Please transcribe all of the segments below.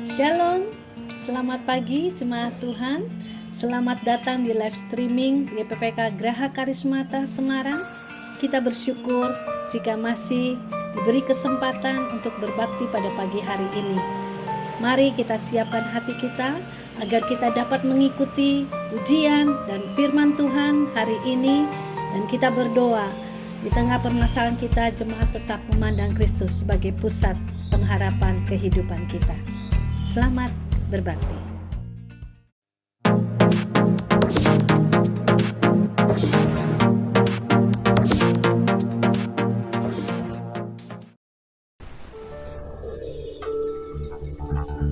Shalom, selamat pagi jemaat Tuhan. Selamat datang di live streaming GPPK Graha Karismata Semarang. Kita bersyukur jika masih diberi kesempatan untuk berbakti pada pagi hari ini. Mari kita siapkan hati kita agar kita dapat mengikuti pujian dan firman Tuhan hari ini. Dan kita berdoa, di tengah permasalahan kita, jemaat tetap memandang Kristus sebagai pusat pengharapan kehidupan kita. Selamat berbakti.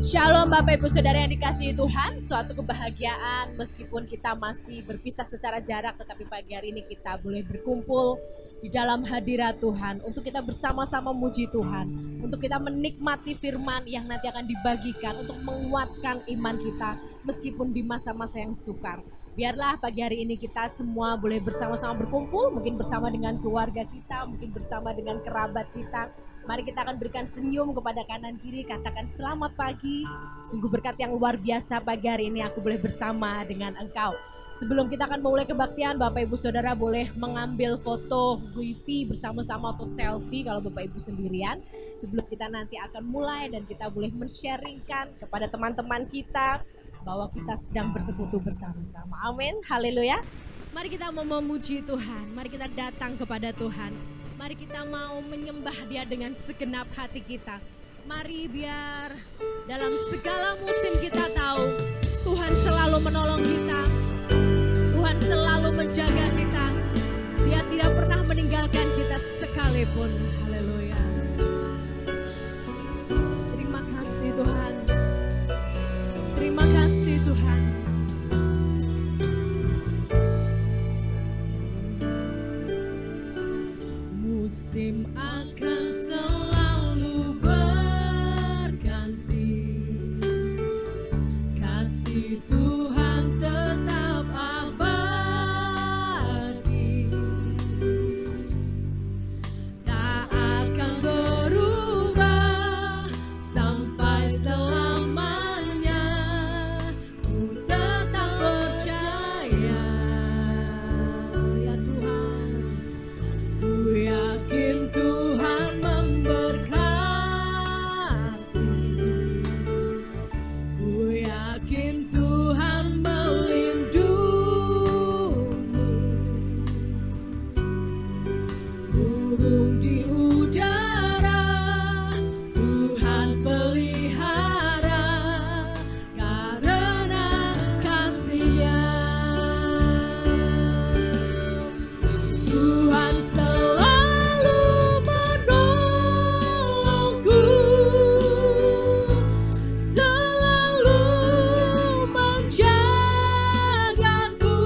Shalom Bapak Ibu Saudara yang dikasihi Tuhan, suatu kebahagiaan meskipun kita masih berpisah secara jarak, tetapi pagi hari ini kita boleh berkumpul di dalam hadirat Tuhan untuk kita bersama-sama memuji Tuhan, untuk kita menikmati firman yang nanti akan dibagikan untuk menguatkan iman kita meskipun di masa-masa yang sukar. Biarlah pagi hari ini kita semua boleh bersama-sama berkumpul, mungkin bersama dengan keluarga kita, mungkin bersama dengan kerabat kita. Mari kita akan berikan senyum kepada kanan kiri, katakan selamat pagi. Sungguh berkat yang luar biasa pagi hari ini aku boleh bersama dengan engkau. Sebelum kita akan memulai kebaktian, Bapak Ibu Saudara boleh mengambil foto wifi bersama-sama atau selfie kalau Bapak Ibu sendirian. Sebelum kita nanti akan mulai dan kita boleh men-sharingkan kepada teman-teman kita bahwa kita sedang bersekutu bersama-sama. Amin, haleluya. Mari kita mau memuji Tuhan, mari kita datang kepada Tuhan. Mari kita mau menyembah Dia dengan segenap hati kita. Mari biar dalam segala musim kita tahu Tuhan selalu menolong kita. Tuhan selalu menjaga kita. Dia tidak pernah meninggalkan kita sekalipun. Haleluya. Terima kasih Tuhan. Terima kasih Tuhan. Musim akan selalu berganti. Kasih Tuhan tetap abadi. Tak akan berubah sampai selamanya. Ku tetap percaya, ya Tuhan. Ku yakin Tuhan memberkati. Ku yakin Tuhan melindungi. Burung di udara Tuhan pelihara karena kasih-Nya. Tuhan selalu menolongku, selalu menjagaku.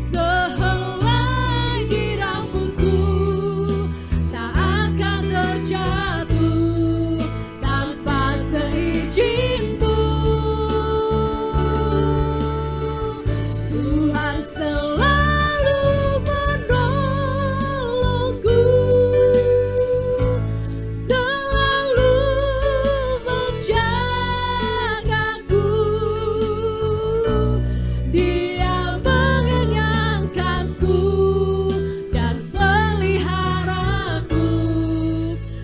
Sehelai di rambutku tak akan terjatuh tanpa seizin-Mu. Tuhan selalu menolongku, selalu menjagaku. Dia mengenyangkanku dan peliharaku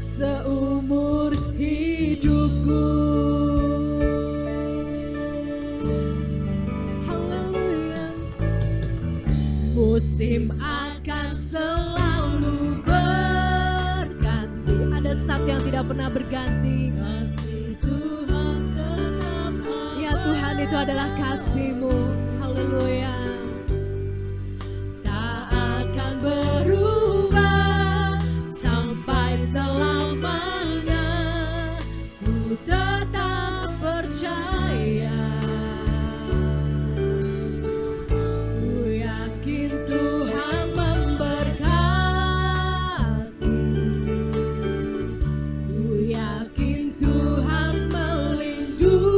seumur hidupku. Haleluya. Musim akan selalu berganti. Ada satu yang tidak pernah berganti. Kasih Tuhan tetap abadi. Ya Tuhan, itu adalah kasih-Mu. Haleluya. Tak akan berubah sampai selamanya. Ku tetap percaya. Ku yakin Tuhan memberkati. Ku yakin Tuhan melindungi.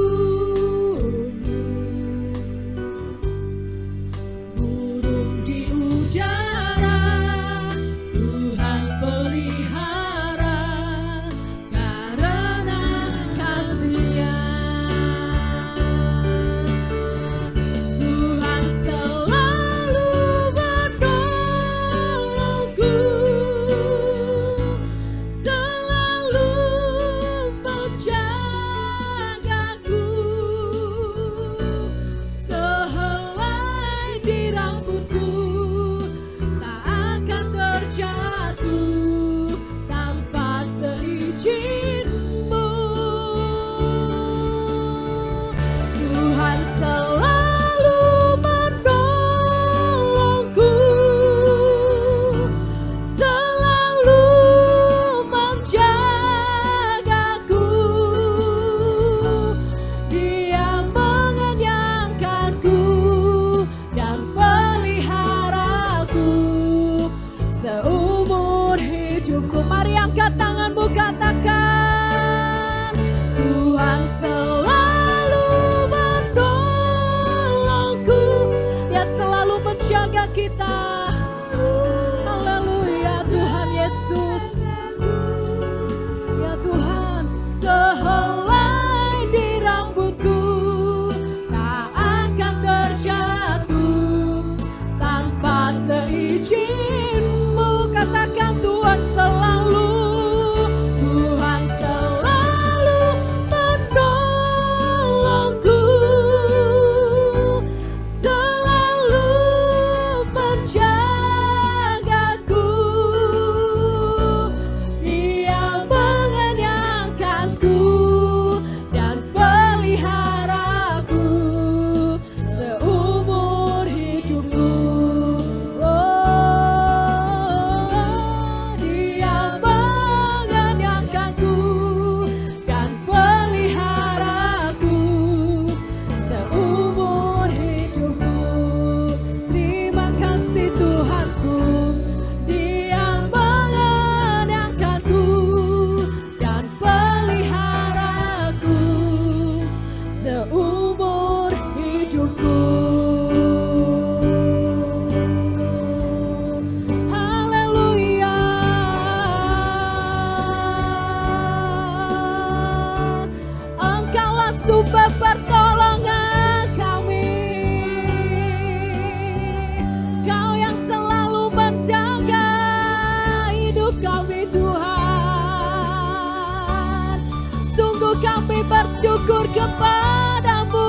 kami bersyukur kepadamu.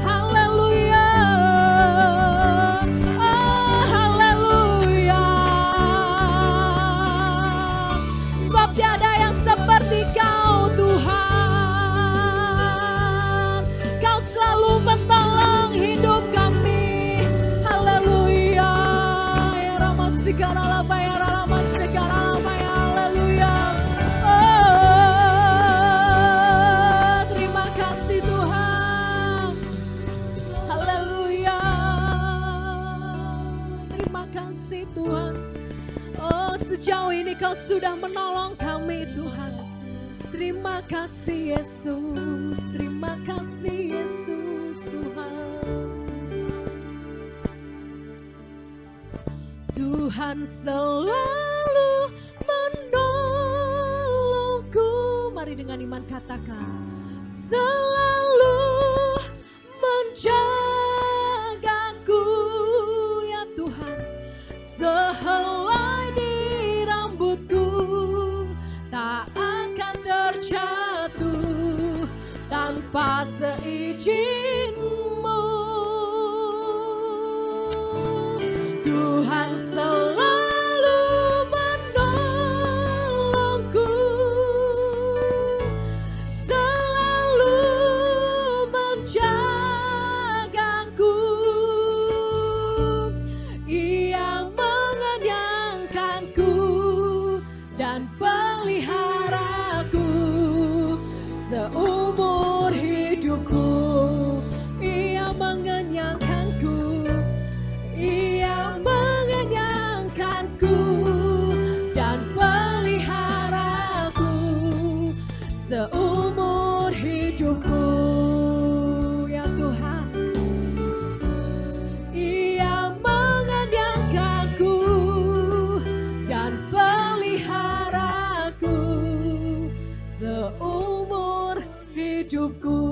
Haleluya. Oh, haleluya. Sebab tiada yang seperti Kau Tuhan. Kau selalu menolong hidup kami. Haleluya. Ya Rama segala lama, ya Rama segala lama, ya haleluya. Oh, terima kasih Tuhan. Haleluya. Terima kasih Tuhan. Oh, sejauh ini Kau sudah menolong kami Tuhan. Terima kasih Yesus. Terima kasih Yesus Tuhan. Tuhan selalu menolongku. Mari dengan iman katakan. Selalu menjagaku ya Tuhan. Sehelai di rambutku tak akan terjatuh tanpa seizin-Mu. Tuhan selalu menolongku, selalu menjagaku. Ia mengenyangkanku dan peliharaku seumur hidupku. Ia mengenyangkanku, Ia mengenyangkanku dan peliharaku seumur hidupku. Ya Tuhan, Ia mengenyangkanku dan peliharaku seumur hidupku.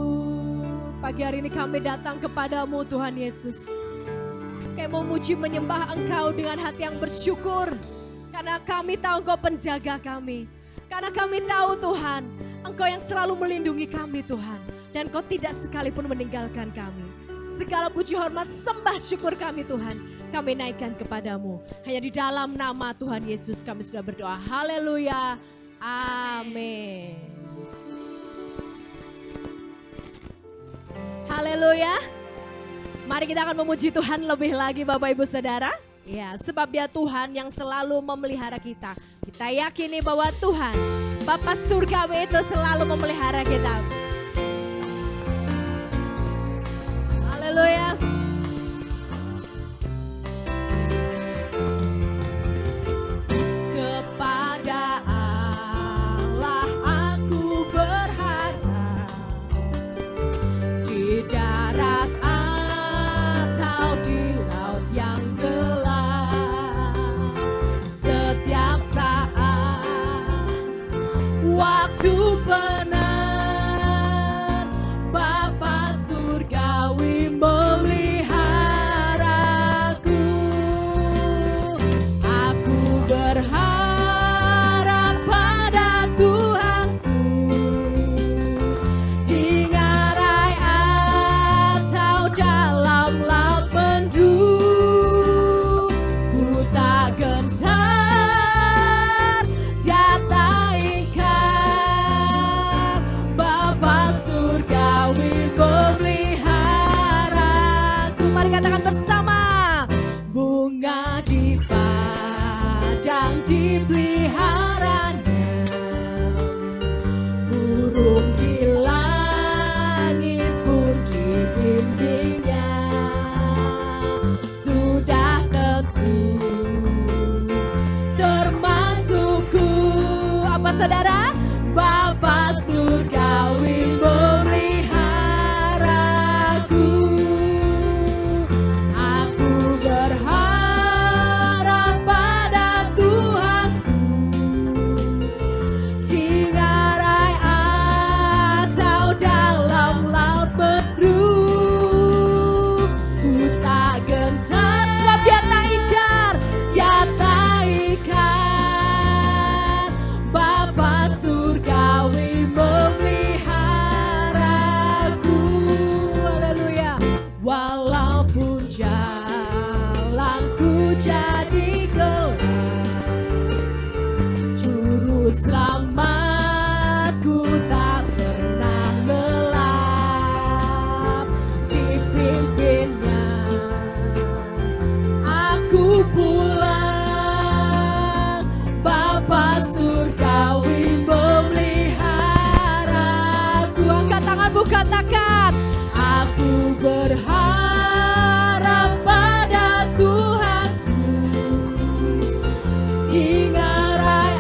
Pagi hari ini kami datang kepadamu Tuhan Yesus. Kami memuji menyembah Engkau dengan hati yang bersyukur. Karena kami tahu Engkau penjaga kami. Karena kami tahu Tuhan, Engkau yang selalu melindungi kami Tuhan. Dan Engkau tidak sekalipun meninggalkan kami. Segala puji hormat sembah syukur kami Tuhan, kami naikkan kepadamu. Hanya di dalam nama Tuhan Yesus kami sudah berdoa. Haleluya. Amin. Haleluya. Mari kita akan memuji Tuhan lebih lagi Bapak Ibu Saudara. Ya, sebab Dia Tuhan yang selalu memelihara kita. Kita yakini bahwa Tuhan, Bapa surgawi itu selalu memelihara kita. Haleluya. Kepada Allah aku berharap, di darat atau di laut yang gelap, setiap saat waktu benar Bapa surgawi memeliharaku. Aku berharap pada Tuhanku, di ngarai atau dalam laut mendung. Ku tak gentar jata ikan, Bapa surgawi memeliharaku. Mari katakan bersama. Bunga di padang dipeliharanya, burung di langit pun dibimbingnya. Sudah tentu termasukku, apa saudara? Bapa surgawi memeliharaku. Aku berharap pada Tuhanku, di ngarai atau dalam laut mendung. Ku tak gentar sebab Dia tak ingkar, Dia tak ingkar. Bapa surgawi selamatku tak pernah gelap, dipimpinnya aku pulang. Bapa surgawi memeliharaku. Angkat tanganmu, katakan, aku berharap pada Tuhanku di ngarai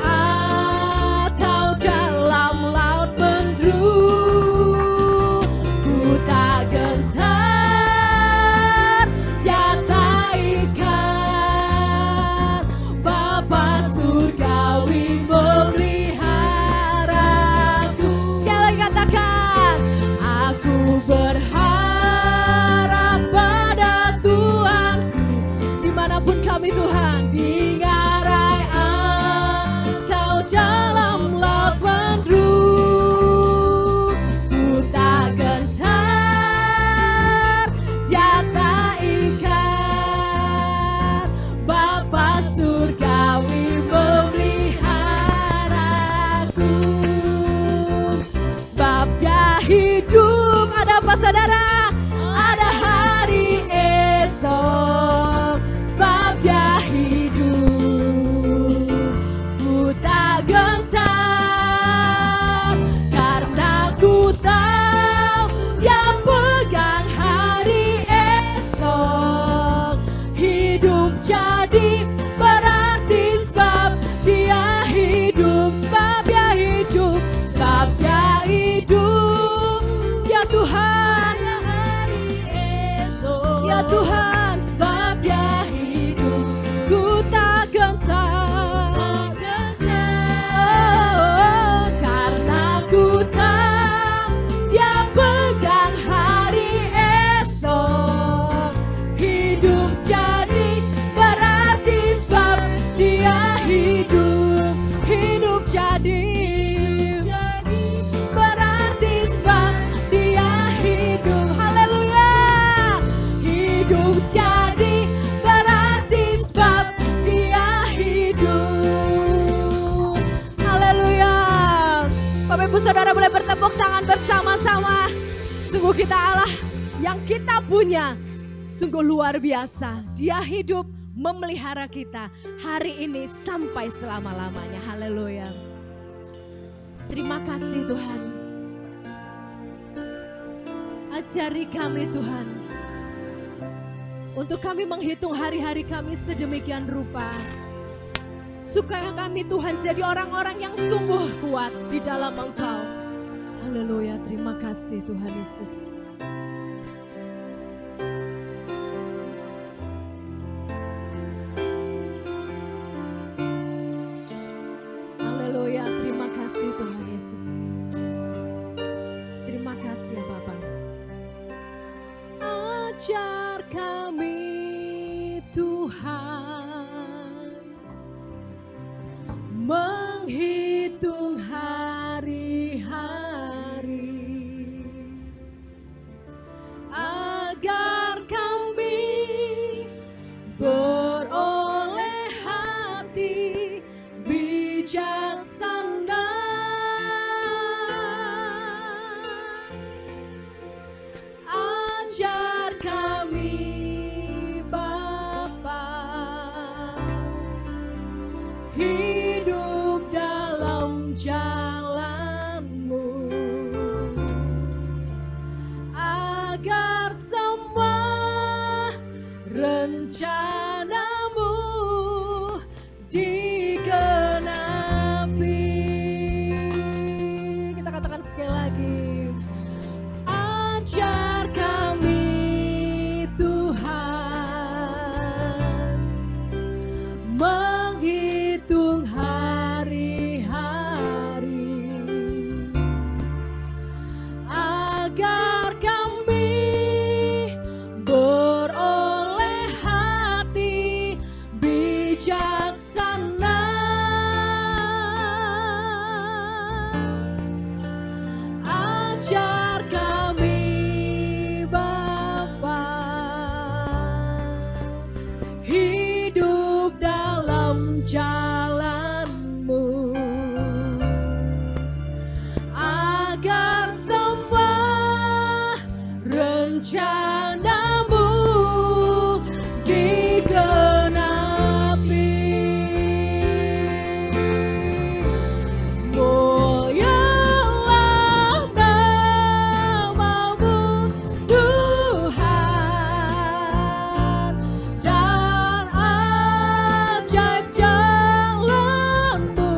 atau dalam laut mendru. Ku tak gentar jatah ikan, Bapa surgawi memeliharaku. Sekali lagi katakan, aku berharap pada Tuhanku dimanapun kami Tuhan, di ngarai atau dalam laut mendru. Ku tak gentar jatah ikan, Bapa surgawi memeliharaku. Sebab dia hidup, ada apa saudara? Ada hari esok. Sebab dia hidup, ku tak gentar, karena ku tahu dia pegang hari esok. Hidup jadi berarti sebab dia hidup, sebab dia hidup, sebab dia hidup. Ya Tuhan, ya Tuhan, sebab dia hidup, ku tak gentar. Oh, karena ku tahu dia pegang hari esok. Hidup jadi berarti sebab dia hidup. Hidup jadi berarti sebab dia hidup. Haleluya. Hidup jadi berarti sebab dia hidup. Haleluya. Bapak Ibu Saudara boleh bertepuk tangan bersama-sama. Sungguh kita Allah yang kita punya sungguh luar biasa. Dia hidup memelihara kita hari ini sampai selama-lamanya. Haleluya. Terima kasih Tuhan. Ajari kami Tuhan, untuk kami menghitung hari-hari kami sedemikian rupa, supaya kami Tuhan jadi orang-orang yang tumbuh kuat di dalam Engkau. Haleluya, terima kasih Tuhan Yesus. Haleluya, terima kasih Tuhan Yesus. Terima kasih ya Bapa. Ajar kami Tuhan menghitung hari-hari, agar kami beroleh hati bijaksana. Ajar kami Bapa hidup dalam jalan-Mu, agar semua rencana-Mu digenapi. Kita katakan sekali lagi. Ajar kami Tuhan menghitung hari-hari, rencanamu digenapi. Mulialah namamu Tuhan, dan ajaib jalanmu.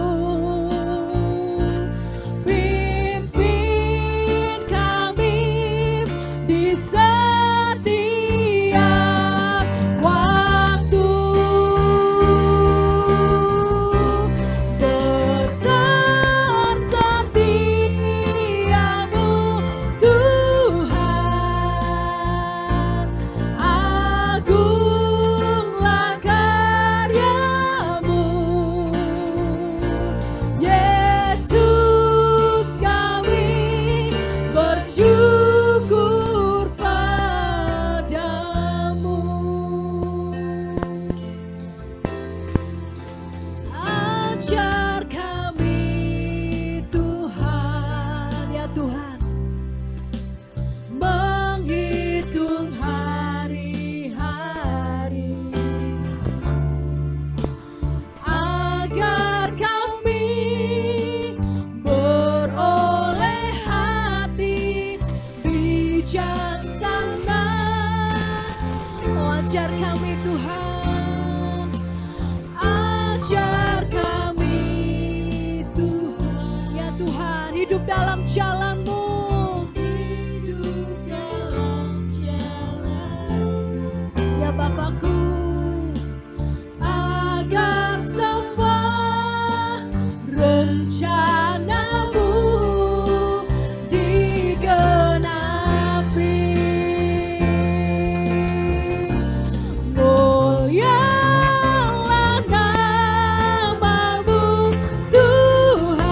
Pimpin kami di setiap waktu. Besar setiamu Tuhan, agunglah karyamu. Yesus, kami bersyukur padamu. Ajar kami Tuhan, ya Tuhan, menghitung hari-hari, agar kami beroleh hati bijaksana. Oh, ajar kami Tuhan, ajar kami Tuhan, ya Tuhan, hidup dalam jalan-Mu, hidup dalam jalan-Mu, ya Bapakku, agar semua rencanamu digenapi. Mulialah namamu Tuhan,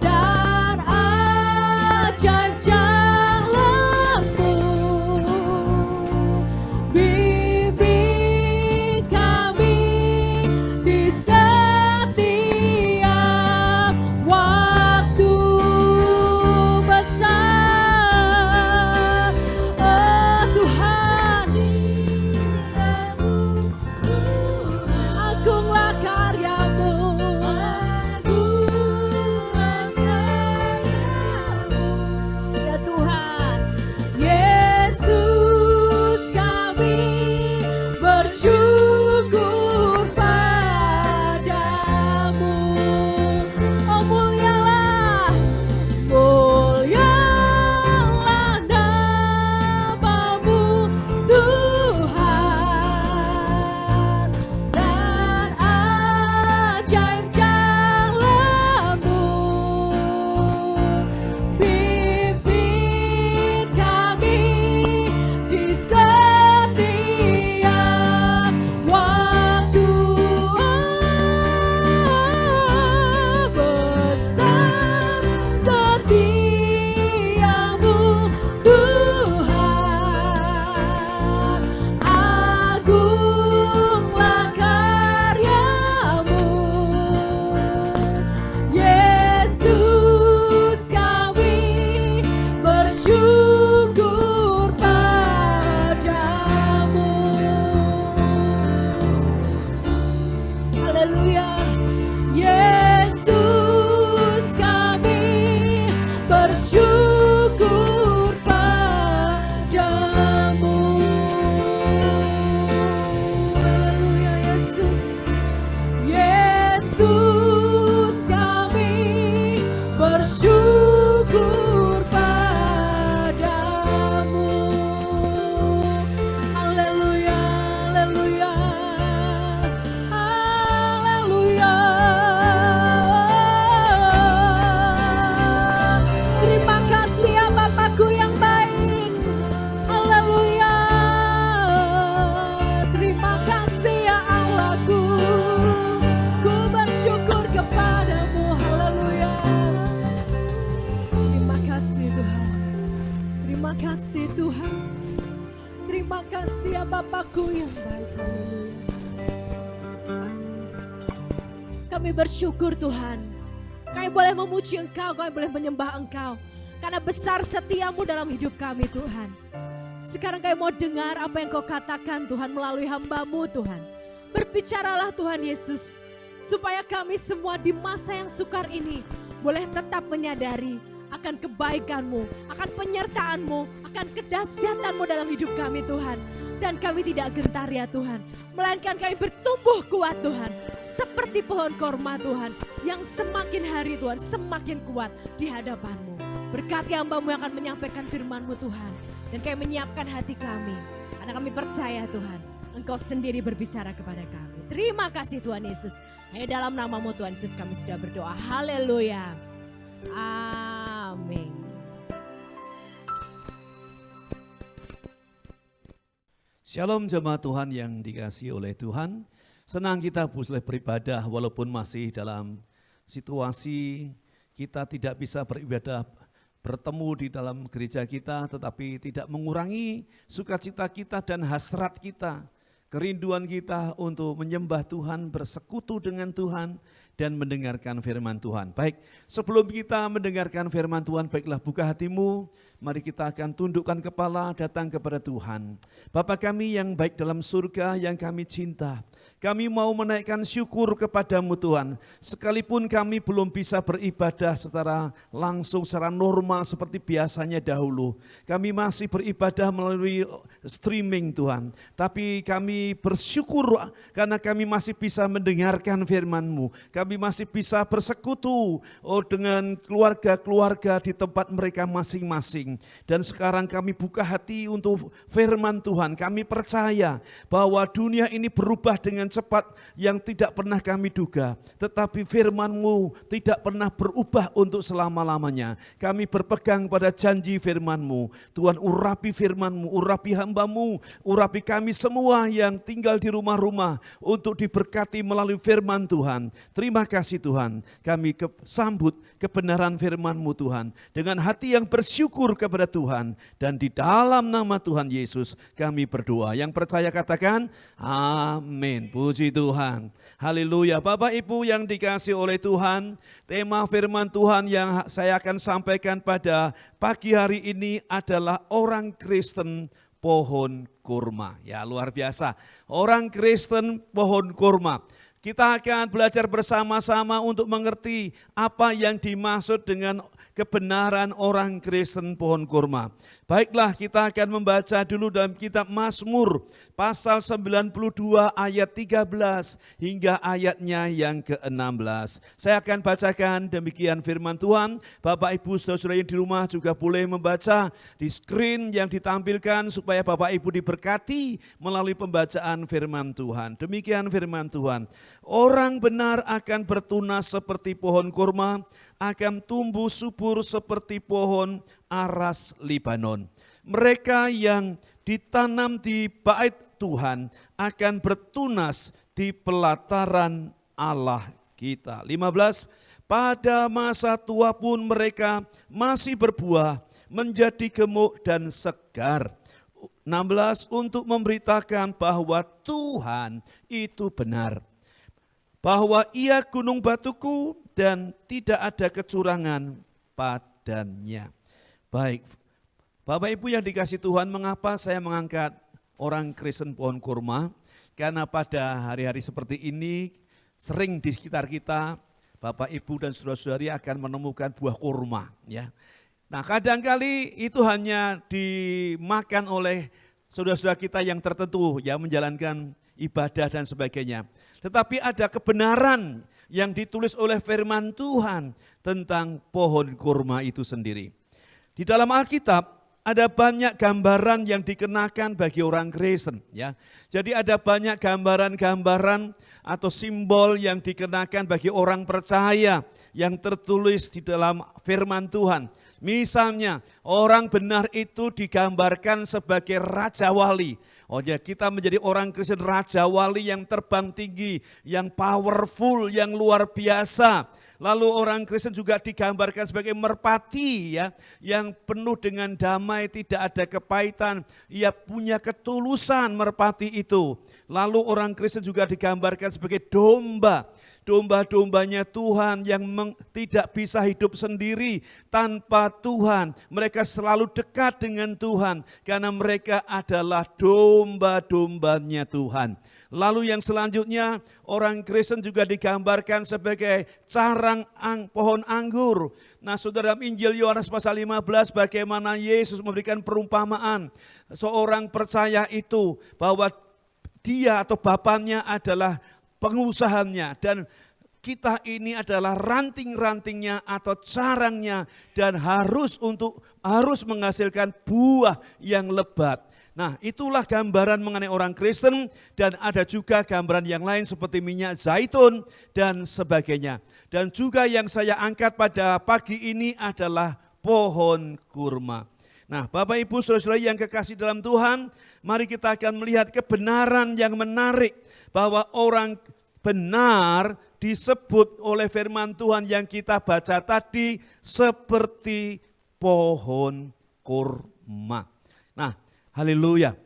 dan ajaib jalanmu. Bimbing kami di setiap waktu. Besar, oh Tuhan, agunglah karyamu. Ya Tuhan, Yesus, kami bersyukur padamu. Oh, mulialah namamu Tuhan, dan ajaib jalanmu. Pimpin kami di setiap waktu. Besar setiamu Tuhan, agunglah karyamu. Yesus, kami bersyukur padamu. Haleluya. Yesus, kami bersyukur padamu. Haleluya, Yesus. Yesus, kami bersyukur padamu. Haleluya, haleluya, haleluya. Terima kasih ya Bapakku yang baik. Haleluya. Terima kasih ya Allahku. Ku bersyukur kepadamu. Haleluya. Terima kasih Tuhan. Terima kasih Tuhan. Terima kasih ya Bapakku yang baik. Haleluya. Kami bersyukur Tuhan. Kami boleh memuji Engkau, kami boleh menyembah Engkau. karena besar setiamu dalam hidup kami Tuhan. Sekarang kami mau dengar apa yang kau katakan Tuhan melalui hamba-Mu Tuhan. Berbicaralah Tuhan Yesus, supaya kami semua di masa yang sukar ini boleh tetap menyadari akan kebaikan-Mu, akan penyertaan-Mu, akan kedahsyatan-Mu dalam hidup kami Tuhan. Dan kami tidak gentar ya Tuhan, melainkan kami bertumbuh kuat Tuhan, seperti pohon korma Tuhan, yang semakin hari Tuhan semakin kuat di hadapan-Mu. Berkati hamba-Mu yang akan menyampaikan firman-Mu Tuhan, dan kami menyiapkan hati kami, karena kami percaya Tuhan, Engkau sendiri berbicara kepada kami. Terima kasih Tuhan Yesus, hanya dalam nama-Mu Tuhan Yesus kami sudah berdoa. Haleluya. Amin. Shalom jemaat Tuhan yang dikasihi oleh Tuhan. Senang kita boleh beribadah walaupun masih dalam situasi kita tidak bisa beribadah bertemu di dalam gereja kita, tetapi tidak mengurangi sukacita kita dan hasrat kita, kerinduan kita untuk menyembah Tuhan, bersekutu dengan Tuhan, dan mendengarkan firman Tuhan. Baik, sebelum kita mendengarkan firman Tuhan, baiklah buka hatimu, mari kita akan tundukkan kepala datang kepada Tuhan. Bapa kami yang baik dalam surga, yang kami cinta, kami mau menaikkan syukur kepadamu Tuhan. Sekalipun kami belum bisa beribadah secara langsung, secara normal seperti biasanya dahulu. Kami masih beribadah melalui streaming Tuhan. Tapi kami bersyukur karena kami masih bisa mendengarkan firman-Mu. Kami masih bisa bersekutu dengan keluarga-keluarga di tempat mereka masing-masing. Dan sekarang kami buka hati untuk firman Tuhan. Kami percaya bahwa dunia ini berubah dengan cepat yang tidak pernah kami duga. Tetapi firman-Mu tidak pernah berubah untuk selama-lamanya. Kami berpegang pada janji firman-Mu. Tuhan, urapi firman-Mu, urapi hamba-Mu, urapi kami semua yang tinggal di rumah-rumah untuk diberkati melalui firman Tuhan. Terima kasih Tuhan, kami sambut kebenaran firman-Mu Tuhan dengan hati yang bersyukur kepada Tuhan, dan di dalam nama Tuhan Yesus kami berdoa. Yang percaya katakan amin. Puji Tuhan, haleluya. Bapak Ibu yang dikasihi oleh Tuhan, tema firman Tuhan yang saya akan sampaikan pada pagi hari ini adalah orang Kristen pohon kurma. Ya, luar biasa, orang Kristen pohon kurma. Kita akan belajar bersama-sama untuk mengerti apa yang dimaksud dengan kebenaran orang Kristen pohon kurma. Baiklah, kita akan membaca dulu dalam kitab Mazmur pasal 92 ayat 13 hingga ayatnya yang ke-16. Saya akan bacakan demikian firman Tuhan. Bapak Ibu saudara-saudara yang di rumah juga boleh membaca di screen yang ditampilkan supaya Bapak Ibu diberkati melalui pembacaan firman Tuhan. Demikian firman Tuhan. Orang benar akan bertunas seperti pohon kurma, akan tumbuh subur seperti pohon aras Libanon. Mereka yang ditanam di bait Tuhan akan bertunas di pelataran Allah kita. 15, pada masa tua pun mereka masih berbuah, menjadi gemuk dan segar. 16, untuk memberitakan bahwa Tuhan itu benar, bahwa Ia gunung batuku dan tidak ada kecurangan padanya. Baik, Bapak Ibu yang dikasihi Tuhan, mengapa saya mengangkat orang Kristen pohon kurma? Karena pada hari-hari seperti ini sering di sekitar kita Bapak Ibu dan saudara-saudari akan menemukan buah kurma, ya. Nah, kadangkali itu hanya dimakan oleh saudara-saudara kita yang tertentu, ya, menjalankan ibadah dan sebagainya. Tetapi ada kebenaran yang ditulis oleh firman Tuhan tentang pohon kurma itu sendiri. Di dalam Alkitab ada banyak gambaran yang dikenakan bagi orang Kristen, ya. Jadi ada banyak gambaran-gambaran atau simbol yang dikenakan bagi orang percaya yang tertulis di dalam firman Tuhan. Misalnya, orang benar itu digambarkan sebagai raja wali. Oh ya, kita menjadi orang Kristen raja wali yang terbang tinggi, yang powerful, yang luar biasa. Lalu orang Kristen juga digambarkan sebagai merpati ya, yang penuh dengan damai, tidak ada kepahitan. Ia punya ketulusan merpati itu. Lalu orang Kristen juga digambarkan sebagai domba. Domba-dombanya Tuhan yang tidak bisa hidup sendiri tanpa Tuhan. Mereka selalu dekat dengan Tuhan karena mereka adalah domba-dombanya Tuhan. Lalu yang selanjutnya orang Kristen juga digambarkan sebagai pohon anggur. Nah saudara, Injil Yohanes pasal 15 bagaimana Yesus memberikan perumpamaan. Seorang percaya itu bahwa dia atau bapaknya adalah pengusahanya dan kita ini adalah ranting-rantingnya atau carangnya dan harus menghasilkan buah yang lebat. Nah, itulah gambaran mengenai orang Kristen dan ada juga gambaran yang lain seperti minyak zaitun dan sebagainya. Dan juga yang saya angkat pada pagi ini adalah pohon kurma. Nah, Bapak Ibu Saudara yang kekasih dalam Tuhan, mari kita akan melihat kebenaran yang menarik bahwa orang benar disebut oleh firman Tuhan yang kita baca tadi seperti pohon kurma. Nah, haleluya.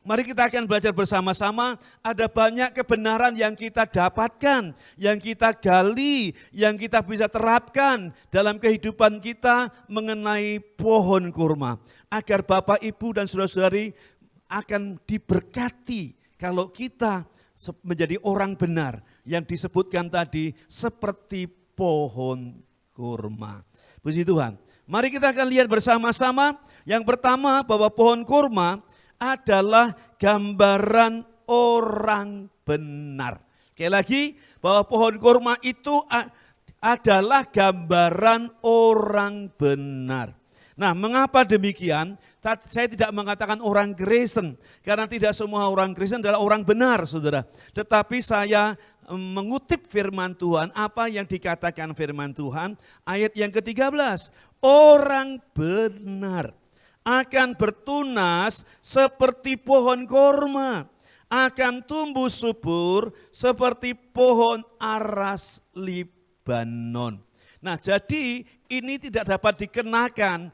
Mari kita akan belajar bersama-sama, ada banyak kebenaran yang kita dapatkan, yang kita gali, yang kita bisa terapkan dalam kehidupan kita mengenai pohon kurma. Agar Bapak, Ibu, dan saudara-saudari akan diberkati kalau kita menjadi orang benar yang disebutkan tadi seperti pohon kurma. Puji Tuhan. Mari kita akan lihat bersama-sama. Yang pertama bahwa pohon kurma adalah gambaran orang benar. Sekali lagi bahwa pohon kurma itu adalah gambaran orang benar. Nah, mengapa demikian? Saya tidak mengatakan orang Kristen, karena tidak semua orang Kristen adalah orang benar, saudara. Tetapi saya mengutip firman Tuhan, apa yang dikatakan firman Tuhan, ayat yang ke-13. Orang benar akan bertunas seperti pohon korma, akan tumbuh subur seperti pohon aras Libanon. Nah, jadi ini tidak dapat dikenakan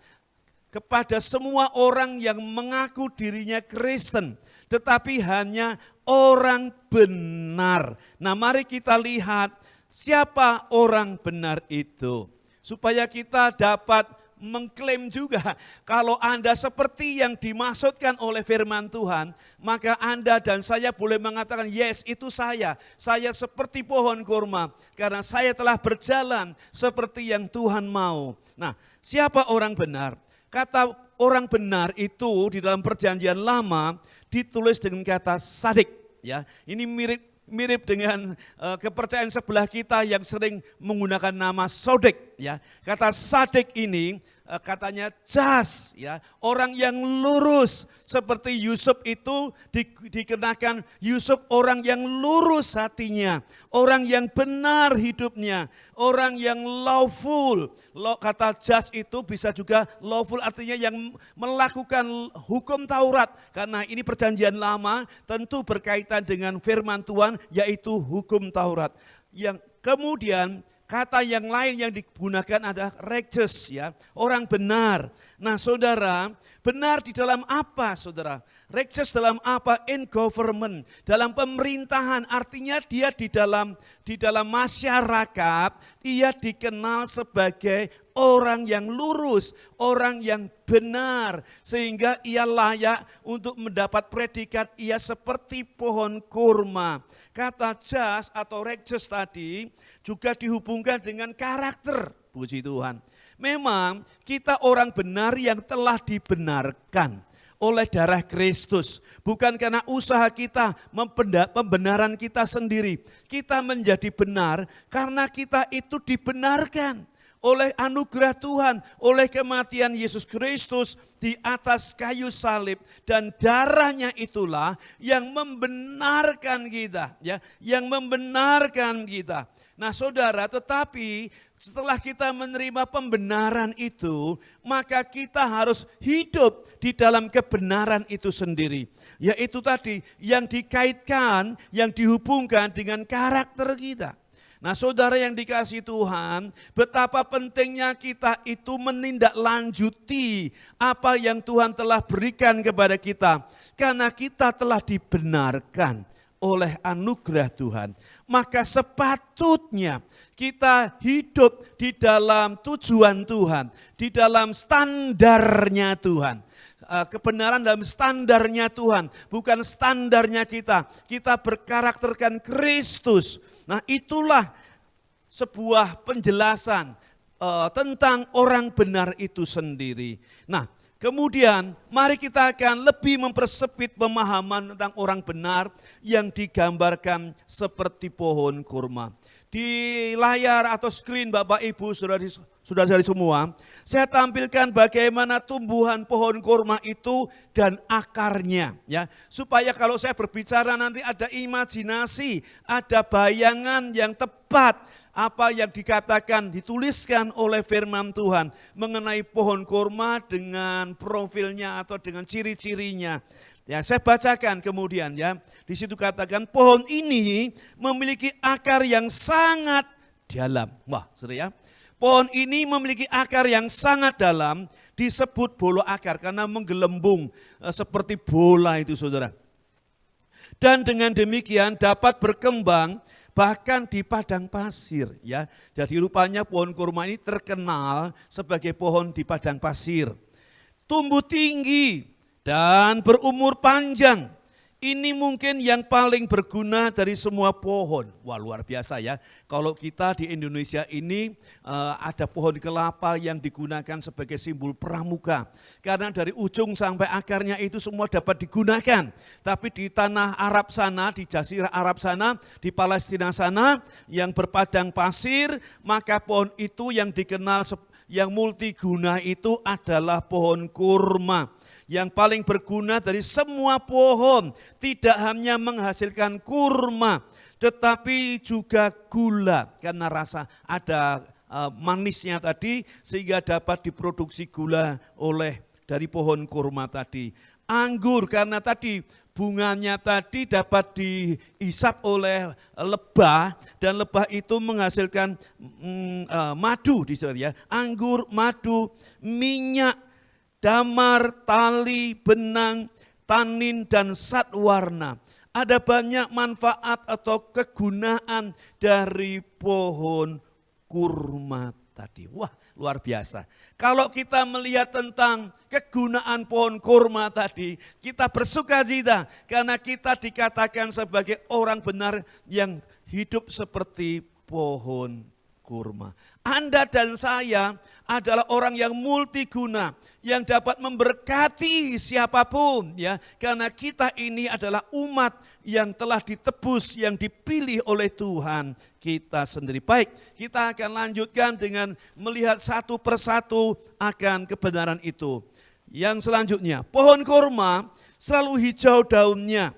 kepada semua orang yang mengaku dirinya Kristen, tetapi hanya orang benar. Nah, mari kita lihat siapa orang benar itu, supaya kita dapat mengklaim juga kalau Anda seperti yang dimaksudkan oleh firman Tuhan, maka Anda dan saya boleh mengatakan, yes, itu saya seperti pohon kurma karena saya telah berjalan seperti yang Tuhan mau. Nah, siapa orang benar? Kata orang benar itu di dalam Perjanjian Lama ditulis dengan kata sadik, ya. Ini mirip dengan kepercayaan sebelah kita yang sering menggunakan nama sodek, ya. Kata sadik ini katanya jas, ya, orang yang lurus. Seperti Yusuf itu dikenakan Yusuf orang yang lurus hatinya, orang yang benar hidupnya, orang yang lawful. Kata jas itu bisa juga lawful, artinya yang melakukan hukum Taurat. Karena ini Perjanjian Lama tentu berkaitan dengan firman Tuhan, yaitu hukum Taurat. Yang kemudian kata yang lain yang digunakan adalah righteous, ya, orang benar. Nah, saudara, benar di dalam apa, saudara? Righteous dalam apa? In government, dalam pemerintahan. Artinya dia di dalam masyarakat, dia dikenal sebagai orang yang lurus, orang yang benar, sehingga ia layak untuk mendapat predikat ia seperti pohon kurma. Kata just atau righteous tadi juga dihubungkan dengan karakter, puji Tuhan. Memang kita orang benar yang telah dibenarkan oleh darah Kristus. Bukan karena usaha kita, pembenaran kita sendiri. Kita menjadi benar karena kita itu dibenarkan oleh anugerah Tuhan, oleh kematian Yesus Kristus di atas kayu salib, dan darahnya itulah yang membenarkan kita, ya, yang membenarkan kita. Nah, saudara, tetapi setelah kita menerima pembenaran itu, maka kita harus hidup di dalam kebenaran itu sendiri. Yaitu tadi yang dikaitkan, yang dihubungkan dengan karakter kita. Nah saudara yang dikasihi Tuhan, betapa pentingnya kita itu menindaklanjuti apa yang Tuhan telah berikan kepada kita. Karena kita telah dibenarkan oleh anugerah Tuhan. Maka sepatutnya kita hidup di dalam tujuan Tuhan, di dalam standarnya Tuhan. Kebenaran dalam standarnya Tuhan, bukan standarnya kita. Kita berkarakterkan Kristus. Nah itulah sebuah penjelasan tentang orang benar itu sendiri. Nah kemudian mari kita akan lebih mempersempit pemahaman tentang orang benar yang digambarkan seperti pohon kurma. Di layar atau screen Bapak Ibu saudara-saudari semua, saya tampilkan bagaimana tumbuhan pohon kurma itu dan akarnya, ya. Supaya kalau saya berbicara nanti ada imajinasi, ada bayangan yang tepat apa yang dikatakan, dituliskan oleh firman Tuhan mengenai pohon kurma dengan profilnya atau dengan ciri-cirinya. Ya, saya bacakan kemudian ya. Di situ katakan pohon ini memiliki akar yang sangat dalam. Wah, seru ya. Pohon ini memiliki akar yang sangat dalam, disebut bolo akar karena menggelembung seperti bola itu saudara. Dan dengan demikian dapat berkembang bahkan di padang pasir ya. Jadi rupanya pohon kurma ini terkenal sebagai pohon di padang pasir. Tumbuh tinggi dan berumur panjang. Ini mungkin yang paling berguna dari semua pohon. Wah luar biasa ya. Kalau kita di Indonesia ini ada pohon kelapa yang digunakan sebagai simbol pramuka. Karena dari ujung sampai akarnya itu semua dapat digunakan. Tapi di tanah Arab sana, di Jazirah Arab sana, di Palestina sana yang berpadang pasir, maka pohon itu yang dikenal yang multiguna itu adalah pohon kurma. Yang paling berguna dari semua pohon, tidak hanya menghasilkan kurma, tetapi juga gula. Karena rasa ada manisnya tadi, sehingga dapat diproduksi gula dari pohon kurma tadi. Anggur, karena tadi bunganya tadi dapat dihisap oleh lebah, dan lebah itu menghasilkan madu di sana ya. Anggur, madu, minyak, damar, tali, benang, tanin, dan zat warna. Ada banyak manfaat atau kegunaan dari pohon kurma tadi. Wah luar biasa. Kalau kita melihat tentang kegunaan pohon kurma tadi, kita bersuka cita karena kita dikatakan sebagai orang benar yang hidup seperti pohon kurma. Anda dan saya adalah orang yang multiguna, yang dapat memberkati siapapun ya, karena kita ini adalah umat yang telah ditebus, yang dipilih oleh Tuhan kita sendiri. Baik, kita akan lanjutkan dengan melihat satu persatu akan kebenaran itu. Yang selanjutnya, pohon kurma selalu hijau daunnya.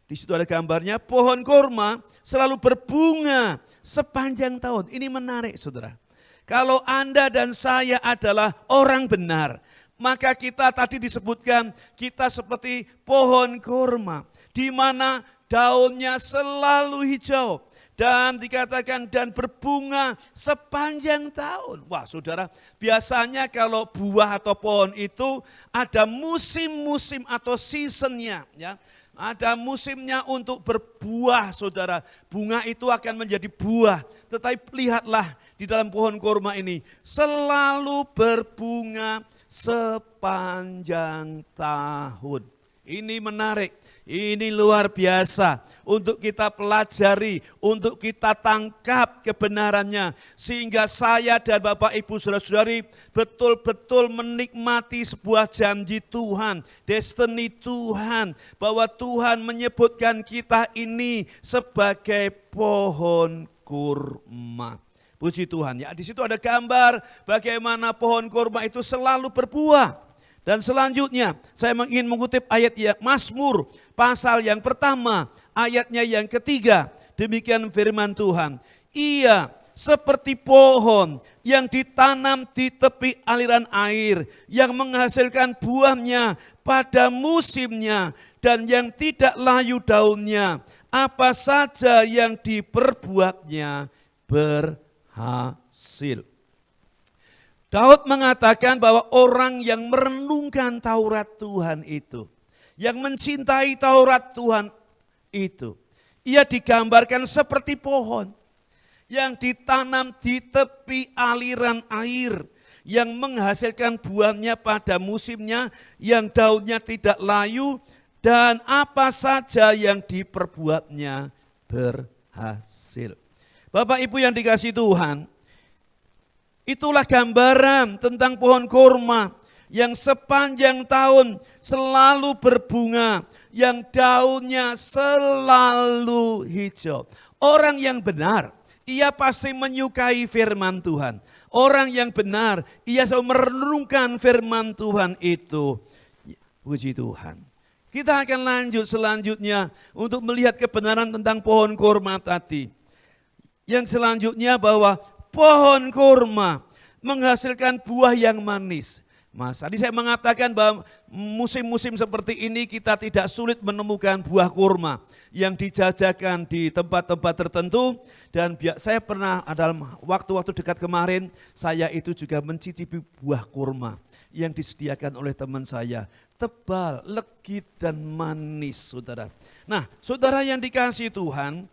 Di situ ada gambarnya, pohon kurma selalu berbunga sepanjang tahun. Ini menarik saudara. Kalau Anda dan saya adalah orang benar, maka kita tadi disebutkan kita seperti pohon kurma, di mana daunnya selalu hijau. Dan dikatakan dan berbunga sepanjang tahun. Wah saudara, biasanya kalau buah atau pohon itu ada musim-musim atau seasonnya ya. Ada musimnya untuk berbuah saudara. Bunga itu akan menjadi buah. Tetapi lihatlah di dalam pohon kurma ini selalu berbunga sepanjang tahun. Ini menarik, ini luar biasa untuk kita pelajari, untuk kita tangkap kebenarannya. Sehingga saya dan Bapak Ibu Saudara-saudari betul-betul menikmati sebuah janji Tuhan, destiny Tuhan. Bahwa Tuhan menyebutkan kita ini sebagai pohon kurma. Puji Tuhan ya, di situ ada gambar bagaimana pohon kurma itu selalu berbuah. Dan selanjutnya saya ingin mengutip ayat ya, Mazmur pasal yang pertama ayatnya yang ketiga. Demikian firman Tuhan. Ia seperti pohon yang ditanam di tepi aliran air, yang menghasilkan buahnya pada musimnya dan yang tidak layu daunnya. apa saja yang diperbuatnya berhasil. Daud mengatakan bahwa orang yang merenungkan Taurat Tuhan itu, yang mencintai Taurat Tuhan itu, ia digambarkan seperti pohon yang ditanam di tepi aliran air, yang menghasilkan buahnya pada musimnya, yang daunnya tidak layu, dan apa saja yang diperbuatnya berhasil. Bapak Ibu yang dikasihi Tuhan, itulah gambaran tentang pohon kurma yang sepanjang tahun selalu berbunga, yang daunnya selalu hijau. Orang yang benar, ia pasti menyukai firman Tuhan. Orang yang benar, ia selalu merenungkan firman Tuhan itu. Puji Tuhan. Kita akan lanjut selanjutnya untuk melihat kebenaran tentang pohon kurma tadi. Yang selanjutnya bahwa pohon kurma menghasilkan buah yang manis. Mas, tadi saya mengatakan bahwa musim-musim seperti ini kita tidak sulit menemukan buah kurma yang dijajakan di tempat-tempat tertentu. Dan saya pernah dalam waktu-waktu dekat kemarin, saya itu juga mencicipi buah kurma yang disediakan oleh teman saya. Tebal, legit dan manis, saudara. Nah, saudara yang dikasihi Tuhan,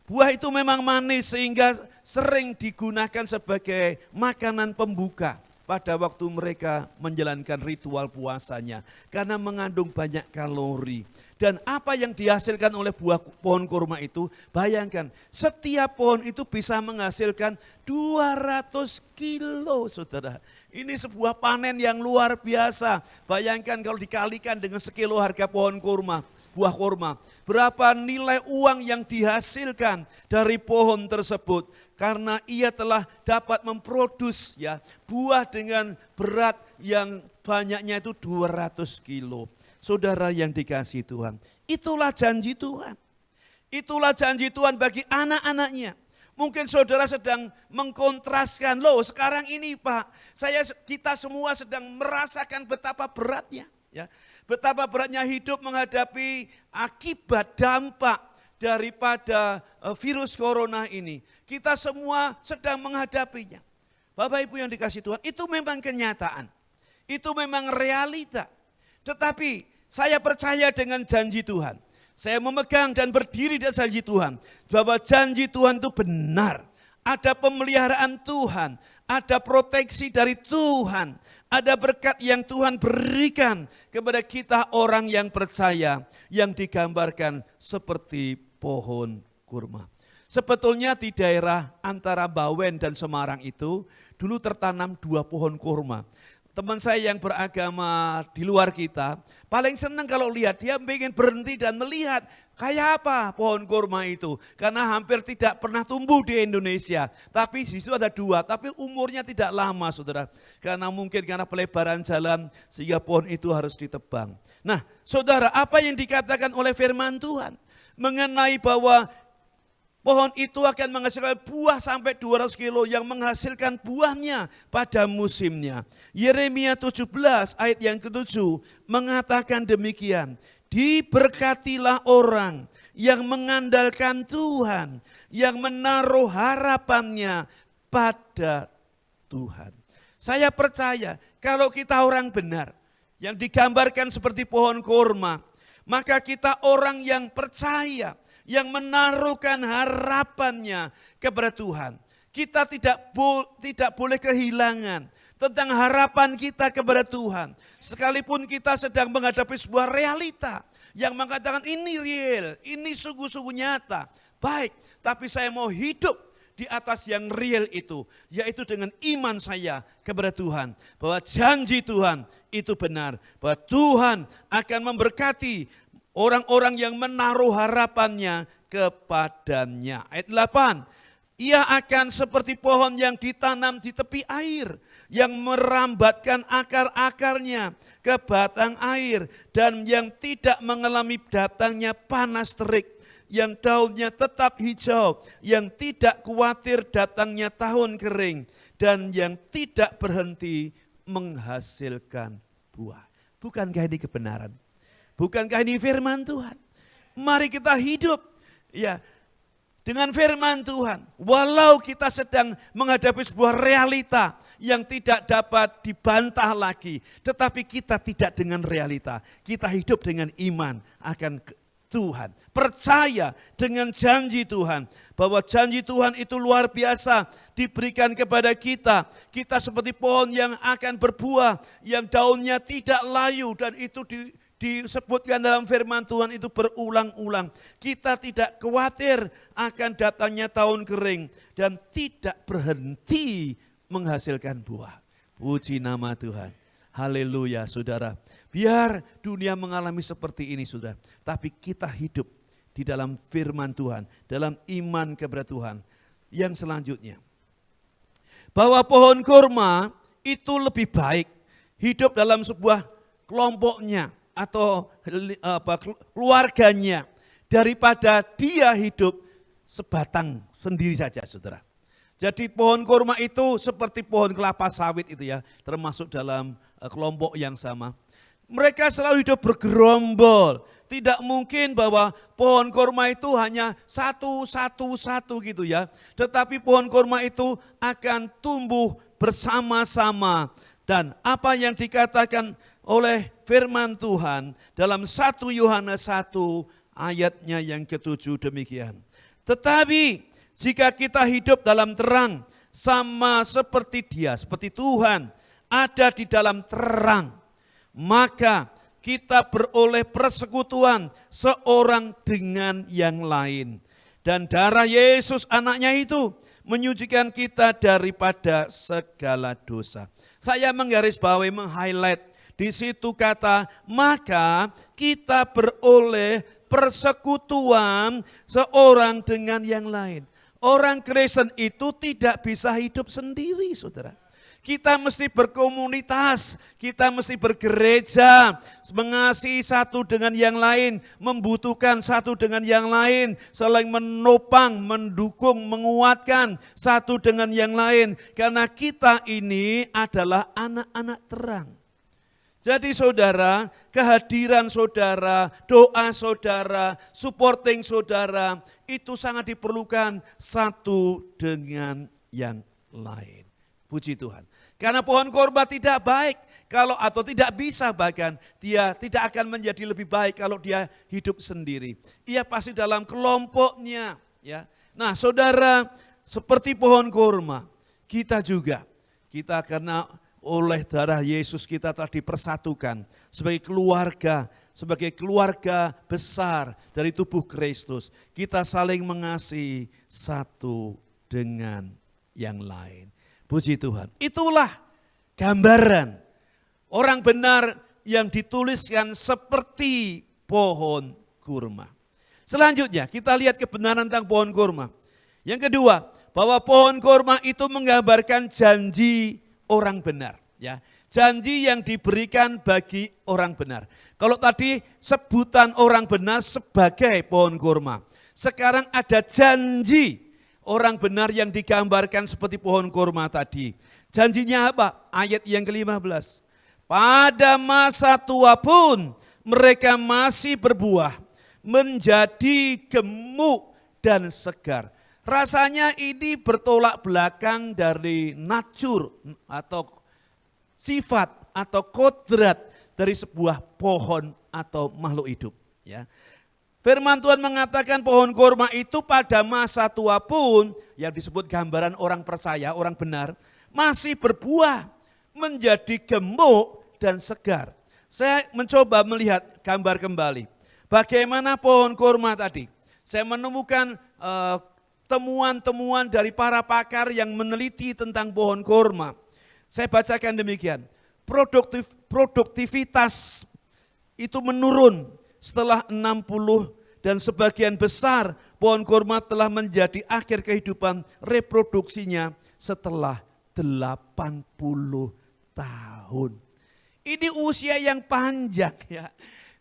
buah itu memang manis sehingga sering digunakan sebagai makanan pembuka pada waktu mereka menjalankan ritual puasanya. Karena mengandung banyak kalori. Dan apa yang dihasilkan oleh buah pohon kurma itu, bayangkan setiap pohon itu bisa menghasilkan 200 kilo, saudara. Ini sebuah panen yang luar biasa. Bayangkan kalau dikalikan dengan sekilo harga pohon kurma, buah kurma. Berapa nilai uang yang dihasilkan dari pohon tersebut. Karena ia telah dapat memproduksi buah dengan berat yang banyaknya itu 200 kilo. Saudara yang dikasihi Tuhan, itulah janji Tuhan. Itulah janji Tuhan bagi anak-anaknya. Mungkin saudara sedang mengkontraskan, loh sekarang ini Pak, kita semua sedang merasakan betapa beratnya. Betapa beratnya hidup menghadapi akibat dampak daripada virus corona ini. Kita semua sedang menghadapinya. Bapak Ibu yang dikasihi Tuhan, itu memang kenyataan. Itu memang realita. Tetapi saya percaya dengan janji Tuhan. Saya memegang dan berdiri di atas janji Tuhan. Bahwa janji Tuhan itu benar. Ada pemeliharaan Tuhan. Ada proteksi dari Tuhan. Ada berkat yang Tuhan berikan kepada kita orang yang percaya. Yang digambarkan seperti pohon kurma. Sebetulnya di daerah antara Bawen dan Semarang itu dulu tertanam 2 pohon kurma. Teman saya yang beragama di luar kita paling senang kalau lihat, dia ingin berhenti dan melihat kayak apa pohon kurma itu. Karena hampir tidak pernah tumbuh di Indonesia. Tapi di situ ada 2, tapi umurnya tidak lama saudara. Karena mungkin karena pelebaran jalan sehingga pohon itu harus ditebang. Nah saudara, apa yang dikatakan oleh firman Tuhan mengenai bahwa pohon itu akan menghasilkan buah sampai 200 kilo yang menghasilkan buahnya pada musimnya. Yeremia 17 ayat yang ke-7 mengatakan demikian. Diberkatilah orang yang mengandalkan Tuhan, yang menaruh harapannya pada Tuhan. Saya percaya kalau kita orang benar, yang digambarkan seperti pohon kurma, maka kita orang yang percaya, yang menaruhkan harapannya kepada Tuhan. Kita tidak boleh kehilangan tentang harapan kita kepada Tuhan. Sekalipun kita sedang menghadapi sebuah realita yang mengatakan ini real, ini sungguh-sungguh nyata. Baik, tapi saya mau hidup di atas yang real itu, yaitu dengan iman saya kepada Tuhan. Bahwa janji Tuhan itu benar, bahwa Tuhan akan memberkati orang-orang yang menaruh harapannya kepadanya. Ayat 8, ia akan seperti pohon yang ditanam di tepi air, yang merambatkan akar-akarnya ke batang air, dan yang tidak mengalami datangnya panas terik, yang daunnya tetap hijau, yang tidak khawatir datangnya tahun kering, dan yang tidak berhenti menghasilkan buah. Bukankah ini kebenaran? Bukankah ini firman Tuhan? Mari kita hidup Ya, dengan firman Tuhan, walau kita sedang menghadapi sebuah realita yang tidak dapat dibantah lagi, tetapi kita tidak dengan realita. Kita hidup dengan iman akan Tuhan. Percaya dengan janji Tuhan, bahwa janji Tuhan itu luar biasa diberikan kepada kita. Kita seperti pohon yang akan berbuah, yang daunnya tidak layu, dan itu disebutkan dalam firman Tuhan itu berulang-ulang. Kita tidak khawatir akan datangnya tahun kering dan tidak berhenti menghasilkan buah. Puji nama Tuhan. Haleluya saudara. Biar dunia mengalami seperti ini saudara. Tapi kita hidup di dalam firman Tuhan. Dalam iman kepada Tuhan. Yang selanjutnya. Bahwa pohon kurma itu lebih baik hidup dalam sebuah kelompoknya atau keluarganya daripada dia hidup sebatang sendiri saja saudara. Jadi pohon kurma itu seperti pohon kelapa sawit itu ya, termasuk dalam kelompok yang sama. Mereka selalu hidup bergerombol. Tidak mungkin bahwa pohon kurma itu hanya satu gitu ya. Tetapi pohon kurma itu akan tumbuh bersama-sama. Dan apa yang dikatakan oleh firman Tuhan dalam 1 Yohanes 1 ayatnya yang ke-7 demikian. Tetapi jika kita hidup dalam terang sama seperti Dia, seperti Tuhan ada di dalam terang, maka kita beroleh persekutuan seorang dengan yang lain. Dan darah Yesus anaknya itu menyucikan kita daripada segala dosa. Saya menggarisbawahi, meng-highlight di situ kata, maka kita beroleh persekutuan seorang dengan yang lain. Orang Kristen itu tidak bisa hidup sendiri, saudara. Kita mesti berkomunitas, kita mesti bergereja, mengasihi satu dengan yang lain, membutuhkan satu dengan yang lain, saling menopang, mendukung, menguatkan satu dengan yang lain. Karena kita ini adalah anak-anak terang. Jadi saudara, kehadiran saudara, doa saudara, supporting saudara, itu sangat diperlukan satu dengan yang lain. Puji Tuhan. Karena pohon korma tidak baik atau tidak bisa, bahkan dia tidak akan menjadi lebih baik kalau dia hidup sendiri. Ia pasti dalam kelompoknya. Ya. Nah saudara, seperti pohon korma, kita juga. Kita karena oleh darah Yesus kita telah dipersatukan sebagai keluarga besar dari tubuh Kristus. Kita saling mengasihi satu dengan yang lain. Puji Tuhan. Itulah gambaran orang benar yang dituliskan seperti pohon kurma. Selanjutnya kita lihat kebenaran tentang pohon kurma. Yang kedua, bahwa pohon kurma itu menggambarkan janji orang benar. Ya, janji yang diberikan bagi orang benar. Kalau tadi sebutan orang benar sebagai pohon kurma. Sekarang ada janji orang benar yang digambarkan seperti pohon kurma tadi. Janjinya apa? Ayat yang ke-15. Pada masa tua pun mereka masih berbuah, menjadi gemuk dan segar. Rasanya ini bertolak belakang dari natur atau sifat atau kodrat dari sebuah pohon atau makhluk hidup. Ya. Firman Tuhan mengatakan pohon kurma itu pada masa tua pun, yang disebut gambaran orang percaya, orang benar, masih berbuah, menjadi gemuk dan segar. Saya mencoba melihat gambar kembali. Bagaimana pohon kurma tadi? Saya menemukan temuan-temuan dari para pakar yang meneliti tentang pohon kurma. Saya bacakan demikian. Produktivitas itu menurun setelah 60 dan sebagian besar pohon kurma telah menjadi akhir kehidupan reproduksinya setelah 80 tahun. Ini usia yang panjang ya.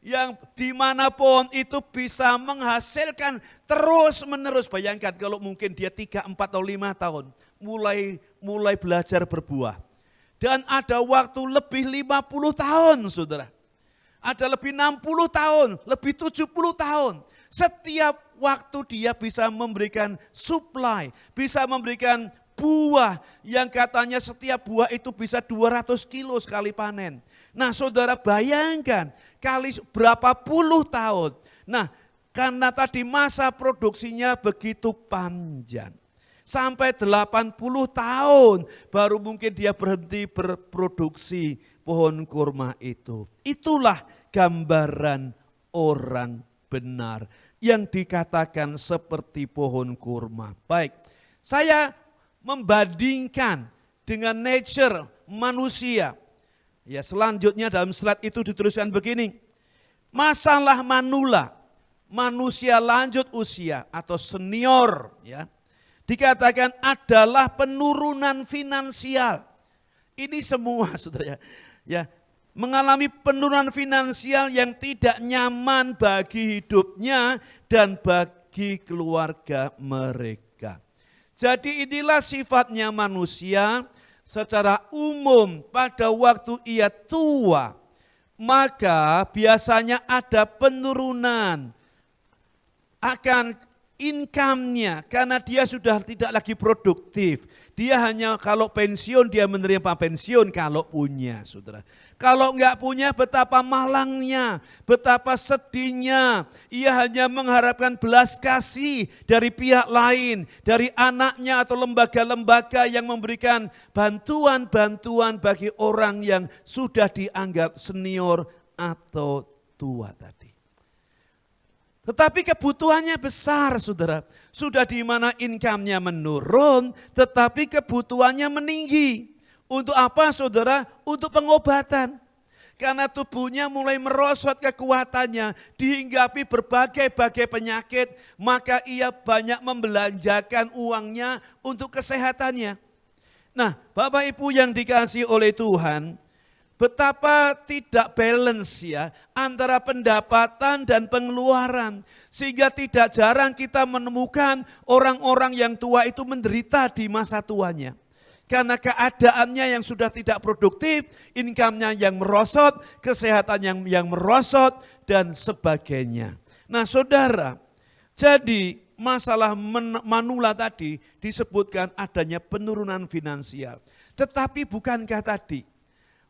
Yang dimana pohon itu bisa menghasilkan terus menerus. Bayangkan kalau mungkin dia 3, 4 atau 5 tahun mulai belajar berbuah. Dan ada waktu lebih 50 tahun saudara. Ada lebih 60 tahun, lebih 70 tahun. Setiap waktu dia bisa memberikan supply, bisa memberikan buah yang katanya setiap buah itu bisa 200 kilo sekali panen. Nah saudara bayangkan kali berapa puluh tahun. Nah karena tadi masa produksinya begitu panjang. Sampai 80 tahun baru mungkin dia berhenti berproduksi pohon kurma itu. Itulah gambaran orang benar yang dikatakan seperti pohon kurma. Baik, saya membandingkan dengan nature manusia. Ya, selanjutnya dalam slide itu dituliskan begini. Masalah manula, manusia lanjut usia atau senior ya. Dikatakan adalah penurunan finansial. Ini semua saudara ya, mengalami penurunan finansial yang tidak nyaman bagi hidupnya dan bagi keluarga mereka. Jadi inilah sifatnya manusia secara umum pada waktu ia tua. Maka biasanya ada penurunan akan income-nya karena dia sudah tidak lagi produktif. Dia hanya kalau pensiun dia menerima pensiun kalau punya saudara. Kalau enggak punya betapa malangnya, betapa sedihnya. Ia hanya mengharapkan belas kasih dari pihak lain, dari anaknya atau lembaga-lembaga yang memberikan bantuan-bantuan bagi orang yang sudah dianggap senior atau tua tadi. Tetapi kebutuhannya besar saudara. Sudah di mana income-nya menurun, tetapi kebutuhannya meninggi. Untuk apa saudara? Untuk pengobatan. Karena tubuhnya mulai merosot kekuatannya, dihinggapi berbagai-bagai penyakit, maka ia banyak membelanjakan uangnya untuk kesehatannya. Nah Bapak Ibu yang dikasihi oleh Tuhan, betapa tidak balance ya antara pendapatan dan pengeluaran. Sehingga tidak jarang kita menemukan orang-orang yang tua itu menderita di masa tuanya. Karena keadaannya yang sudah tidak produktif, income-nya yang merosot, kesehatan yang merosot dan sebagainya. Nah saudara, jadi masalah manula tadi disebutkan adanya penurunan finansial. Tetapi bukankah tadi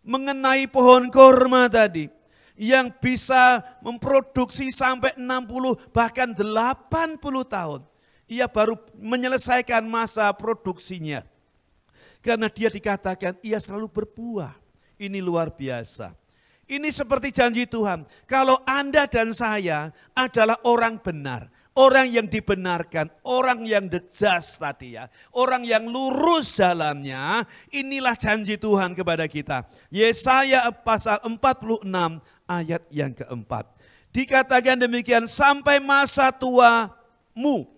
mengenai pohon kurma tadi yang bisa memproduksi sampai 60 bahkan 80 tahun. Ia baru menyelesaikan masa produksinya. Karena dia dikatakan ia selalu berbuah. Ini luar biasa. Ini seperti janji Tuhan. Kalau Anda dan saya adalah orang benar. Orang yang dibenarkan, orang yang the just tadi ya. Orang yang lurus jalannya, inilah janji Tuhan kepada kita. Yesaya pasal 46 ayat yang keempat. Dikatakan demikian, sampai masa tuamu,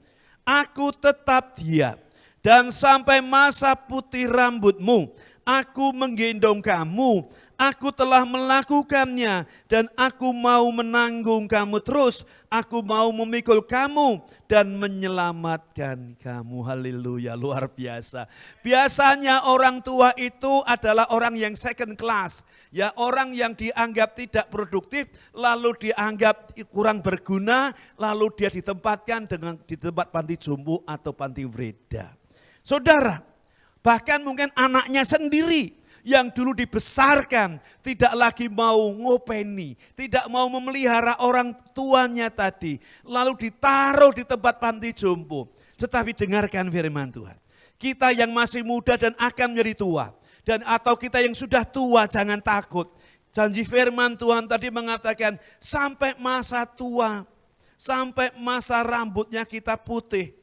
aku tetap diam. Dan sampai masa putih rambutmu, aku menggendong kamu. Aku telah melakukannya dan aku mau menanggung kamu terus. Aku mau memikul kamu dan menyelamatkan kamu. Haleluya, luar biasa. Biasanya orang tua itu adalah orang yang second class. Ya, orang yang dianggap tidak produktif, lalu dianggap kurang berguna, lalu dia ditempatkan di tempat panti jompo atau panti Vreda. Saudara, bahkan mungkin anaknya sendiri yang dulu dibesarkan tidak lagi mau ngopeni, tidak mau memelihara orang tuanya tadi, lalu ditaruh di tempat panti jompo. Tetapi dengarkan firman Tuhan. Kita yang masih muda dan akan menjadi tua, dan atau kita yang sudah tua jangan takut. Janji firman Tuhan tadi mengatakan sampai masa tua, sampai masa rambutnya kita putih.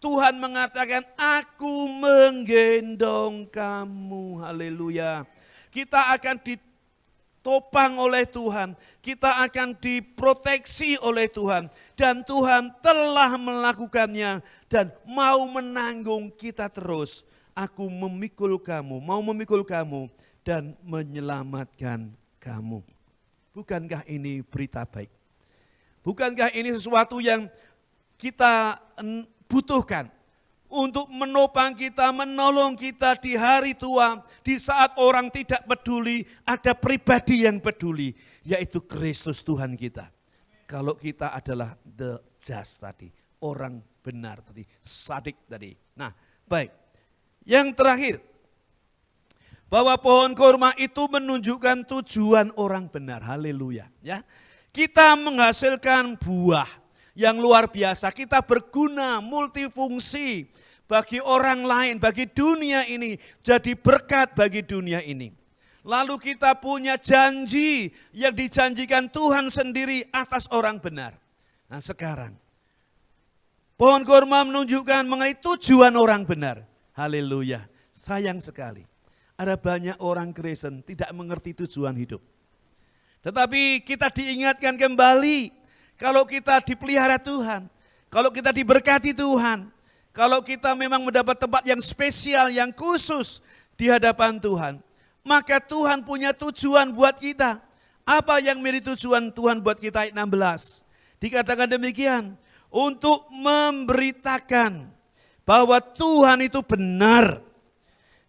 Tuhan mengatakan, aku menggendong kamu. Haleluya. Kita akan ditopang oleh Tuhan. Kita akan diproteksi oleh Tuhan. Dan Tuhan telah melakukannya dan mau menanggung kita terus. Aku memikul kamu, mau memikul kamu dan menyelamatkan kamu. Bukankah ini berita baik? Bukankah ini sesuatu yang kita butuhkan untuk menopang kita, menolong kita di hari tua, di saat orang tidak peduli, ada pribadi yang peduli, yaitu Kristus Tuhan kita. Kalau kita adalah the just tadi, orang benar tadi, sadik tadi. Nah, baik. Yang terakhir, bahwa pohon kurma itu menunjukkan tujuan orang benar. Haleluya, ya. Kita menghasilkan buah yang luar biasa. Kita berguna, multifungsi bagi orang lain, bagi dunia ini, jadi berkat bagi dunia ini. Lalu kita punya janji yang dijanjikan Tuhan sendiri atas orang benar. Nah sekarang, pohon kurma menunjukkan mengenai tujuan orang benar. Haleluya, sayang sekali. Ada banyak orang Kristen tidak mengerti tujuan hidup. Tetapi kita diingatkan kembali, kalau kita dipelihara Tuhan, kalau kita diberkati Tuhan, kalau kita memang mendapat tempat yang spesial, yang khusus di hadapan Tuhan, maka Tuhan punya tujuan buat kita. Apa yang menjadi tujuan Tuhan buat kita? Ayat 16. Dikatakan demikian, untuk memberitakan bahwa Tuhan itu benar,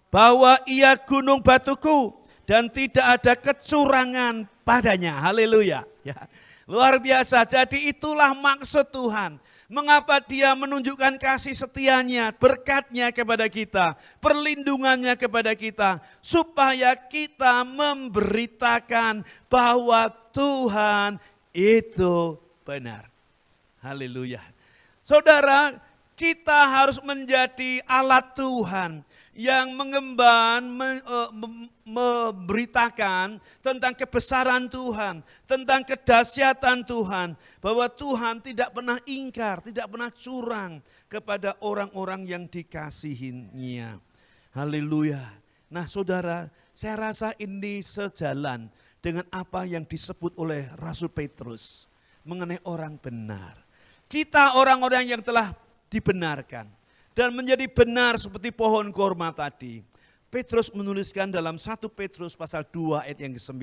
bahwa Ia gunung batuku dan tidak ada kecurangan padanya. Haleluya. Ya. Luar biasa. Jadi itulah maksud Tuhan. Mengapa Dia menunjukkan kasih setianya, berkatnya kepada kita, perlindungannya kepada kita, supaya kita memberitakan bahwa Tuhan itu benar. Haleluya. Saudara, kita harus menjadi alat Tuhan yang mengemban, memberitakan tentang kebesaran Tuhan, tentang kedahsyatan Tuhan, bahwa Tuhan tidak pernah ingkar, tidak pernah curang kepada orang-orang yang dikasihinya. Haleluya. Nah saudara, saya rasa ini sejalan dengan apa yang disebut oleh Rasul Petrus mengenai orang benar. Kita orang-orang yang telah dibenarkan dan menjadi benar seperti pohon kurma tadi. Petrus menuliskan dalam 1 Petrus pasal 2 ayat yang ke-9.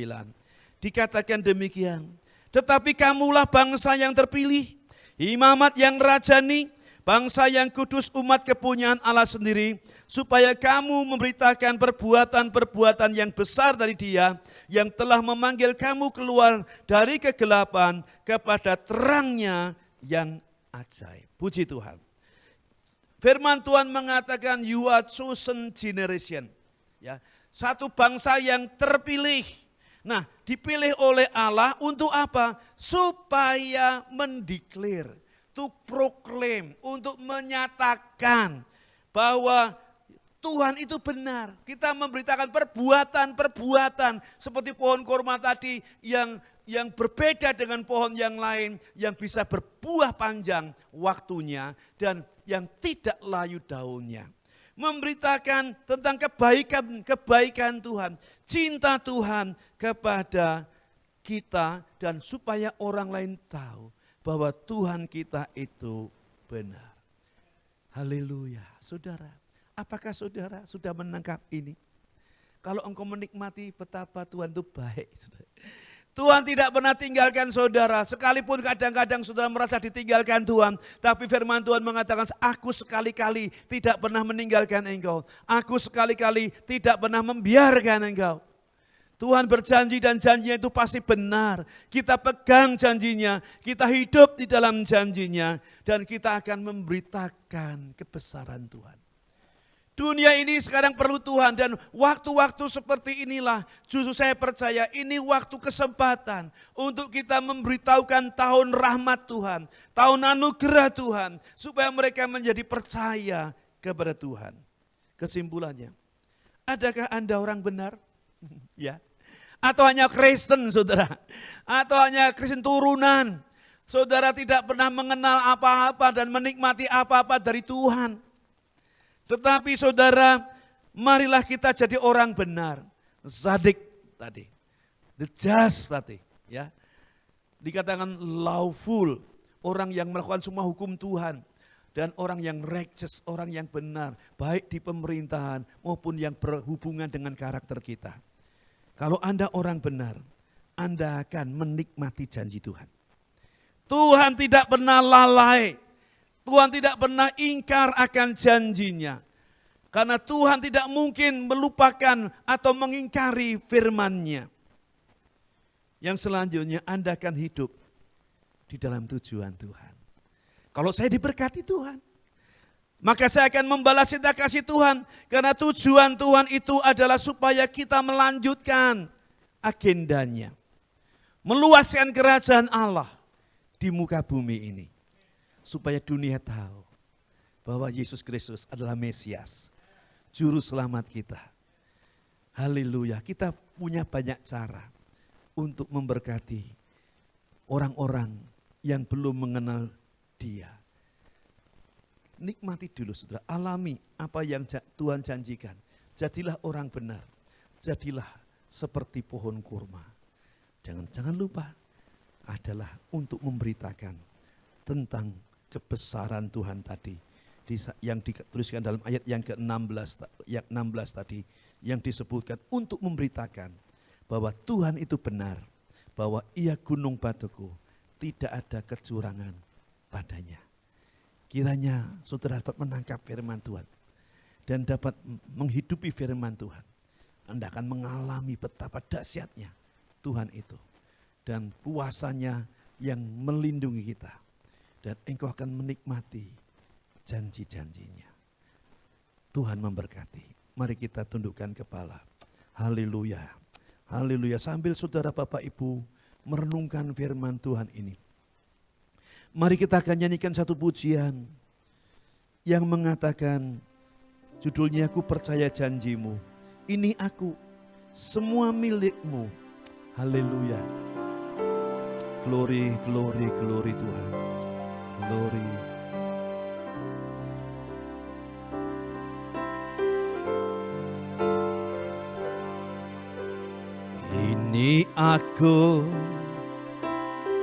Dikatakan demikian. Tetapi kamulah bangsa yang terpilih, imamat yang rajani, bangsa yang kudus, umat kepunyaan Allah sendiri, supaya kamu memberitakan perbuatan-perbuatan yang besar dari Dia yang telah memanggil kamu keluar dari kegelapan kepada terangnya yang ajaib. Puji Tuhan. Firman Tuhan mengatakan you are chosen generation. Ya, satu bangsa yang terpilih. Nah, dipilih oleh Allah untuk apa? Supaya mendeklar, to proclaim, untuk menyatakan bahwa Tuhan itu benar. Kita memberitakan perbuatan-perbuatan seperti pohon kurma tadi yang berbeda dengan pohon yang lain, yang bisa berbuah panjang waktunya dan yang tidak layu daunnya. Memberitakan tentang kebaikan Tuhan, cinta Tuhan kepada kita, dan supaya orang lain tahu bahwa Tuhan kita itu benar. Haleluya. Saudara, apakah saudara sudah menangkap ini? Kalau engkau menikmati betapa Tuhan itu baik, Tuhan tidak pernah tinggalkan saudara, sekalipun kadang-kadang saudara merasa ditinggalkan Tuhan. Tapi firman Tuhan mengatakan, aku sekali-kali tidak pernah meninggalkan engkau. Aku sekali-kali tidak pernah membiarkan engkau. Tuhan berjanji dan janjinya itu pasti benar. Kita pegang janjinya, kita hidup di dalam janjinya. Dan kita akan memberitakan kebesaran Tuhan. Dunia ini sekarang perlu Tuhan, dan waktu-waktu seperti inilah justru saya percaya ini waktu kesempatan untuk kita memberitahukan tahun rahmat Tuhan, tahun anugerah Tuhan, supaya mereka menjadi percaya kepada Tuhan. Kesimpulannya, adakah Anda orang benar? Ya. Atau hanya Kristen saudara? Atau hanya Kristen turunan? Saudara tidak pernah mengenal apa-apa dan menikmati apa-apa dari Tuhan. Tetapi saudara, marilah kita jadi orang benar. Zadik tadi, the just tadi, ya. Dikatakan lawful, orang yang melakukan semua hukum Tuhan. Dan orang yang righteous, orang yang benar, baik di pemerintahan maupun yang berhubungan dengan karakter kita. Kalau Anda orang benar, Anda akan menikmati janji Tuhan. Tuhan tidak pernah lalai. Tuhan tidak pernah ingkar akan janjinya. Karena Tuhan tidak mungkin melupakan atau mengingkari firman-Nya. Yang selanjutnya Anda akan hidup di dalam tujuan Tuhan. Kalau saya diberkati Tuhan, maka saya akan membalas cinta kasih Tuhan. Karena tujuan Tuhan itu adalah supaya kita melanjutkan agendanya. Meluaskan kerajaan Allah di muka bumi ini. Supaya dunia tahu bahwa Yesus Kristus adalah Mesias, Juru Selamat kita. Haleluya, kita punya banyak cara untuk memberkati orang-orang yang belum mengenal Dia. Nikmati dulu saudara, alami apa yang Tuhan janjikan. Jadilah orang benar, jadilah seperti pohon kurma. Jangan lupa adalah untuk memberitakan tentang kebesaran Tuhan tadi. Yang dituliskan dalam ayat yang ke-16, ayat 16 tadi. Yang disebutkan untuk memberitakan bahwa Tuhan itu benar. Bahwa Ia gunung batuku, tidak ada kecurangan padanya. Kiranya saudara dapat menangkap firman Tuhan dan dapat menghidupi firman Tuhan. Anda akan mengalami betapa dahsyatnya Tuhan itu dan kuasanya yang melindungi kita. Dan engkau akan menikmati janji-janjinya. Tuhan memberkati. Mari kita tundukkan kepala. Haleluya. Haleluya. Sambil saudara Bapak Ibu merenungkan firman Tuhan ini. Mari kita akan nyanyikan satu pujian yang mengatakan, judulnya Aku Percaya Janjimu. Ini aku, semua milikmu. Haleluya. Glory, glory, glory Tuhan. Glory. Ini aku,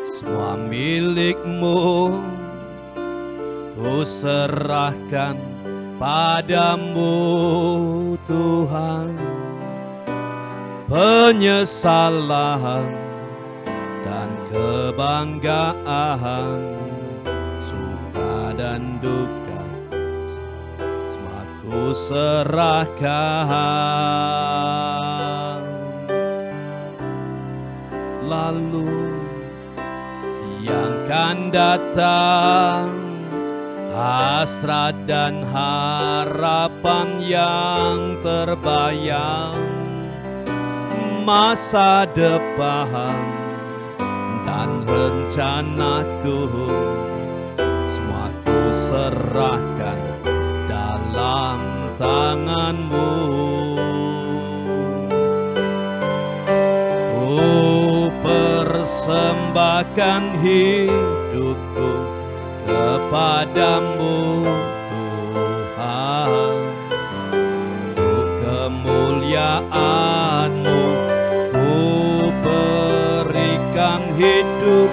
semua milikmu, ku serahkan padamu Tuhan. Penyesalan dan kebanggaan, suka dan duka, semua ku serahkan. Lalu yang kan datang, hasrat dan harapan yang terbayang, masa depan dan rencanaku, semua ku serahkan dalam tanganmu. Ku persembahkan hidupku kepadamu Tuhan, untuk kemuliaan-Mu ku berikan hidup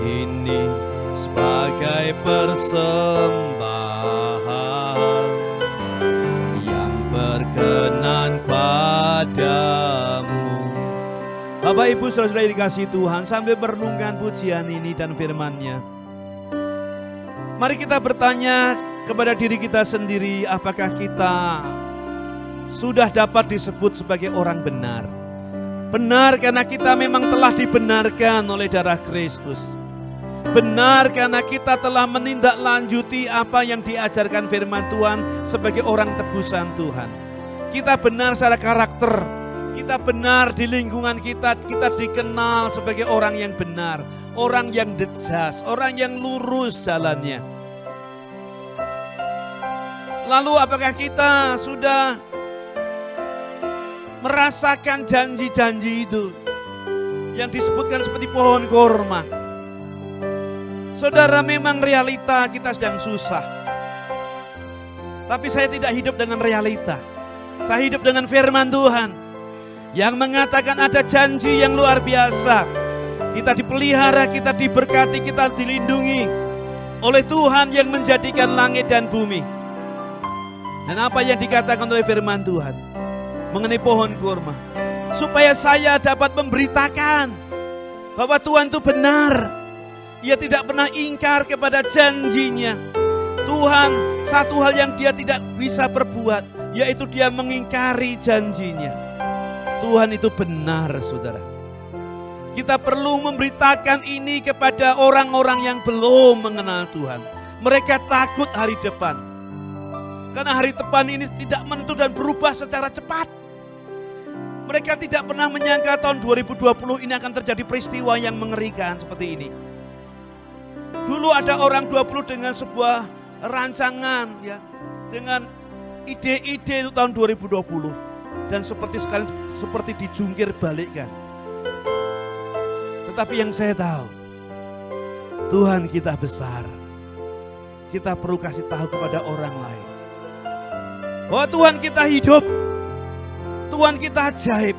ini sebagai persembahan yang berkenan padamu. Bapak Ibu saudara-saudara dikasihi Tuhan, sambil merenungkan pujian ini dan firman-Nya, mari kita bertanya kepada diri kita sendiri, apakah kita sudah dapat disebut sebagai orang benar? Benar karena kita memang telah dibenarkan oleh darah Kristus. Benar karena kita telah menindaklanjuti apa yang diajarkan firman Tuhan sebagai orang tebusan Tuhan. Kita benar secara karakter. Kita benar di lingkungan kita, kita dikenal sebagai orang yang benar, orang yang dejas, orang yang lurus jalannya. Lalu apakah kita sudah merasakan janji-janji itu yang disebutkan seperti pohon korma? Saudara, memang realita kita sedang susah. Tapi saya tidak hidup dengan realita. Saya hidup dengan firman Tuhan yang mengatakan ada janji yang luar biasa. Kita dipelihara, kita diberkati, kita dilindungi oleh Tuhan yang menjadikan langit dan bumi. Dan apa yang dikatakan oleh firman Tuhan mengenai pohon kurma, supaya saya dapat memberitakan bahwa Tuhan itu benar. Ia tidak pernah ingkar kepada janjinya. Tuhan, satu hal yang Dia tidak bisa perbuat, yaitu Dia mengingkari janjinya. Tuhan itu benar, saudara. Kita perlu memberitakan ini kepada orang-orang yang belum mengenal Tuhan. Mereka takut hari depan. Karena hari depan ini tidak menentu dan berubah secara cepat. Mereka tidak pernah menyangka tahun 2020 ini akan terjadi peristiwa yang mengerikan seperti ini. Dulu ada orang 20 dengan sebuah rancangan, ya, dengan ide-ide itu tahun 2020. Dan seperti dijungkir balikkan. Tetapi yang saya tahu, Tuhan kita besar. Kita perlu kasih tahu kepada orang lain bahwa Tuhan kita hidup, Tuhan kita ajaib,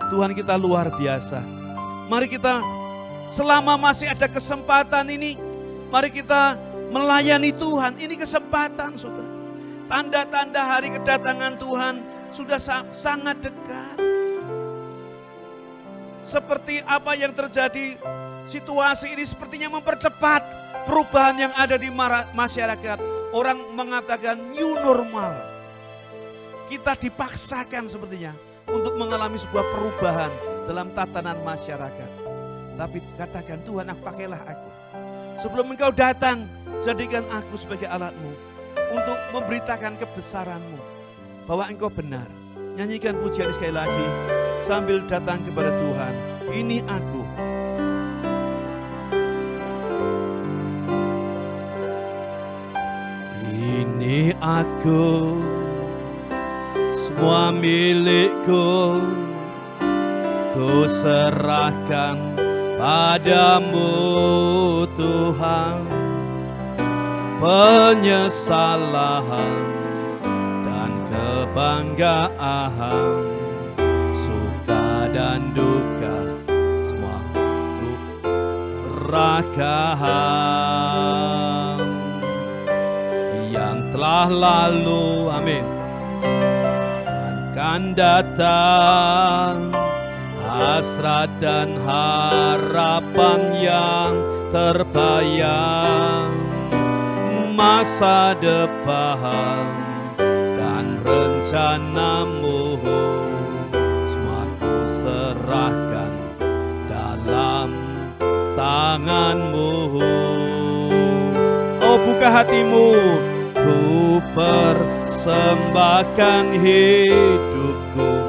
Tuhan kita luar biasa. Mari kita selama masih ada kesempatan ini, mari kita melayani Tuhan. Ini kesempatan, saudara. Tanda-tanda hari kedatangan Tuhan sudah sangat dekat. Seperti apa yang terjadi, situasi ini sepertinya mempercepat perubahan yang ada di masyarakat. Orang mengatakan new normal. Kita dipaksakan sepertinya untuk mengalami sebuah perubahan dalam tatanan masyarakat. Tapi katakan, Tuhan, pakailah aku. Sebelum engkau datang, jadikan aku sebagai alatmu untuk memberitakan kebesaranmu, bahwa engkau benar. Nyanyikan pujian sekali lagi sambil datang kepada Tuhan. Ini aku. Ini aku, semua milikku, ku serahkan padamu Tuhan. Penyesalan dan kebanggaan, suka dan duka, semua ku serahkan. Yang telah lalu, amin, dan akan datang, hasrat dan harapan yang terbayang, masa depan dan rencanamu, semua ku serahkan dalam tanganmu. Oh, buka hatimu, ku persembahkan hidupku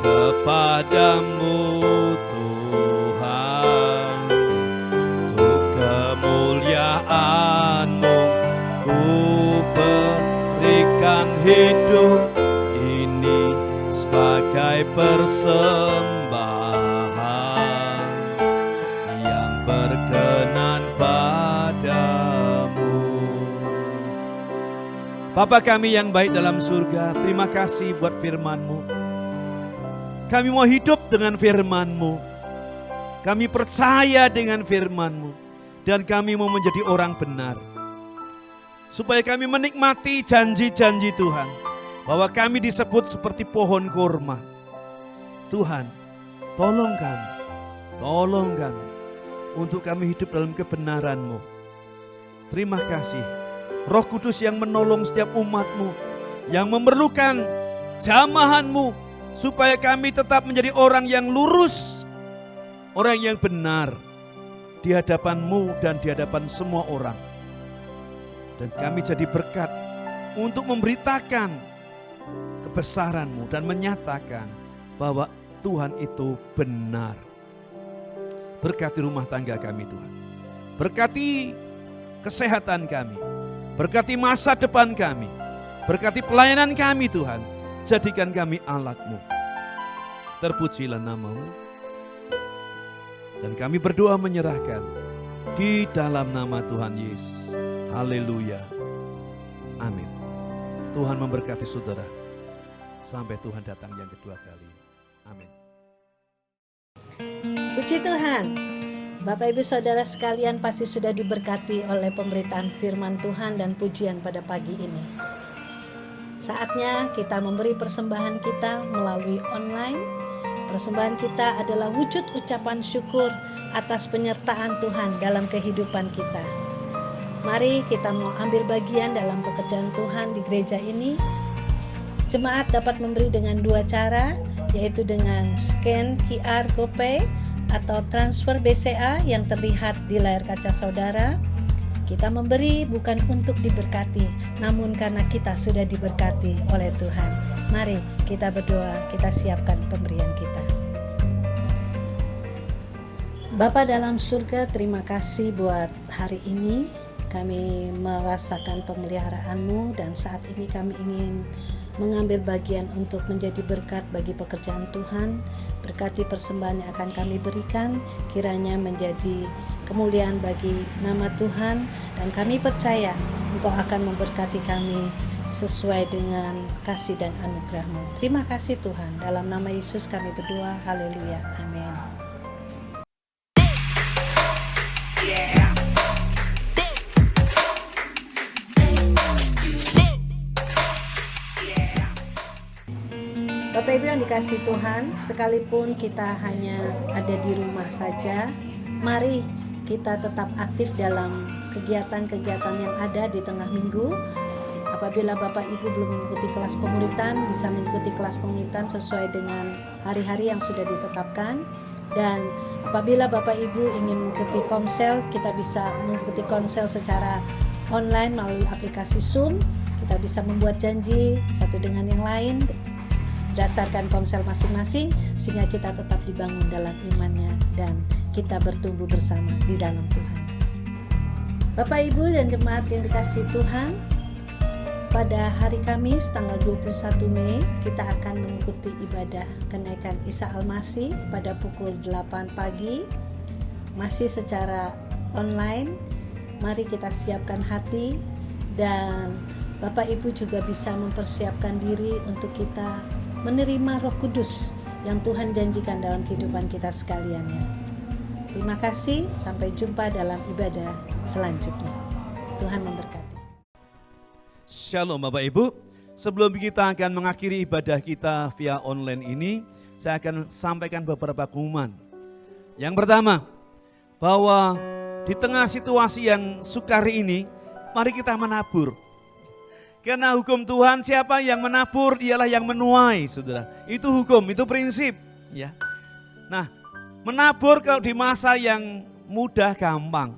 kepadamu Tuhan. Untuk kemuliaan-Mu ku berikan hidup ini sebagai persembahan yang berkenan padamu. Bapa kami yang baik dalam surga, terima kasih buat firman-Mu. Kami mau hidup dengan firman-Mu. Kami percaya dengan firman-Mu. Dan kami mau menjadi orang benar. Supaya kami menikmati janji-janji Tuhan. Bahwa kami disebut seperti pohon kurma. Tuhan, tolong kami. Tolong kami. Untuk kami hidup dalam kebenaran-Mu. Terima kasih. Roh Kudus yang menolong setiap umat-Mu. Yang memerlukan jamahan-Mu. Supaya kami tetap menjadi orang yang lurus. Orang yang benar. Di hadapan-Mu dan di hadapan semua orang. Dan kami jadi berkat untuk memberitakan kebesaran-Mu dan menyatakan bahwa Tuhan itu benar. Berkati rumah tangga kami Tuhan. Berkati kesehatan kami. Berkati masa depan kami. Berkati pelayanan kami Tuhan. Jadikan kami alat-Mu. Terpujilah nama-Mu. Dan kami berdoa menyerahkan di dalam nama Tuhan Yesus. Haleluya. Amin. Tuhan memberkati saudara. Sampai Tuhan datang yang kedua kali. Amin. Puji Tuhan. Bapak Ibu Saudara sekalian pasti sudah diberkati oleh pemberitaan firman Tuhan dan pujian pada pagi ini. Saatnya kita memberi persembahan kita melalui online. Persembahan kita adalah wujud ucapan syukur atas penyertaan Tuhan dalam kehidupan kita. Mari kita mau ambil bagian dalam pekerjaan Tuhan di gereja ini. Jemaat dapat memberi dengan dua cara, yaitu dengan scan QR GoPay atau transfer BCA yang terlihat di layar kaca saudara. Kita memberi bukan untuk diberkati, namun karena kita sudah diberkati oleh Tuhan. Mari kita berdoa, kita siapkan pemberian kita. Bapa dalam surga, terima kasih buat hari ini. Kami merasakan pemeliharaan-Mu dan saat ini kami ingin mengambil bagian untuk menjadi berkat bagi pekerjaan Tuhan. Berkati persembahan yang akan kami berikan, kiranya menjadi kemuliaan bagi nama Tuhan, dan kami percaya Engkau akan memberkati kami sesuai dengan kasih dan anugerah-Mu. Terima kasih Tuhan, dalam nama Yesus kami berdoa, haleluya, amin. Bapak Ibu yang dikasihi Tuhan, sekalipun kita hanya ada di rumah saja, mari kita tetap aktif dalam kegiatan-kegiatan yang ada di tengah minggu. Apabila Bapak Ibu belum mengikuti kelas pemuritan, bisa mengikuti kelas pemuritan sesuai dengan hari-hari yang sudah ditetapkan. Dan apabila Bapak Ibu ingin mengikuti komsel, kita bisa mengikuti komsel secara online melalui aplikasi Zoom. Kita bisa membuat janji satu dengan yang lain berdasarkan komsel masing-masing, sehingga kita tetap dibangun dalam imannya dan kita bertumbuh bersama di dalam Tuhan. Bapak Ibu dan jemaat yang dikasihi Tuhan, pada hari Kamis tanggal 21 Mei kita akan mengikuti ibadah kenaikan Isa Al-Masih pada pukul 8 pagi, masih secara online. Mari kita siapkan hati, dan Bapak Ibu juga bisa mempersiapkan diri untuk kita menerima Roh Kudus yang Tuhan janjikan dalam kehidupan kita sekaliannya. Terima kasih, sampai jumpa dalam ibadah selanjutnya. Tuhan memberkati. Shalom Bapak Ibu, sebelum kita akan mengakhiri ibadah kita via online ini, saya akan sampaikan beberapa pengumuman. Yang pertama, bahwa di tengah situasi yang sukar ini, mari kita menabur. Karena hukum Tuhan, siapa yang menabur dialah yang menuai, saudara. Itu hukum, itu prinsip. Ya. Nah, menabur kalau di masa yang mudah gampang.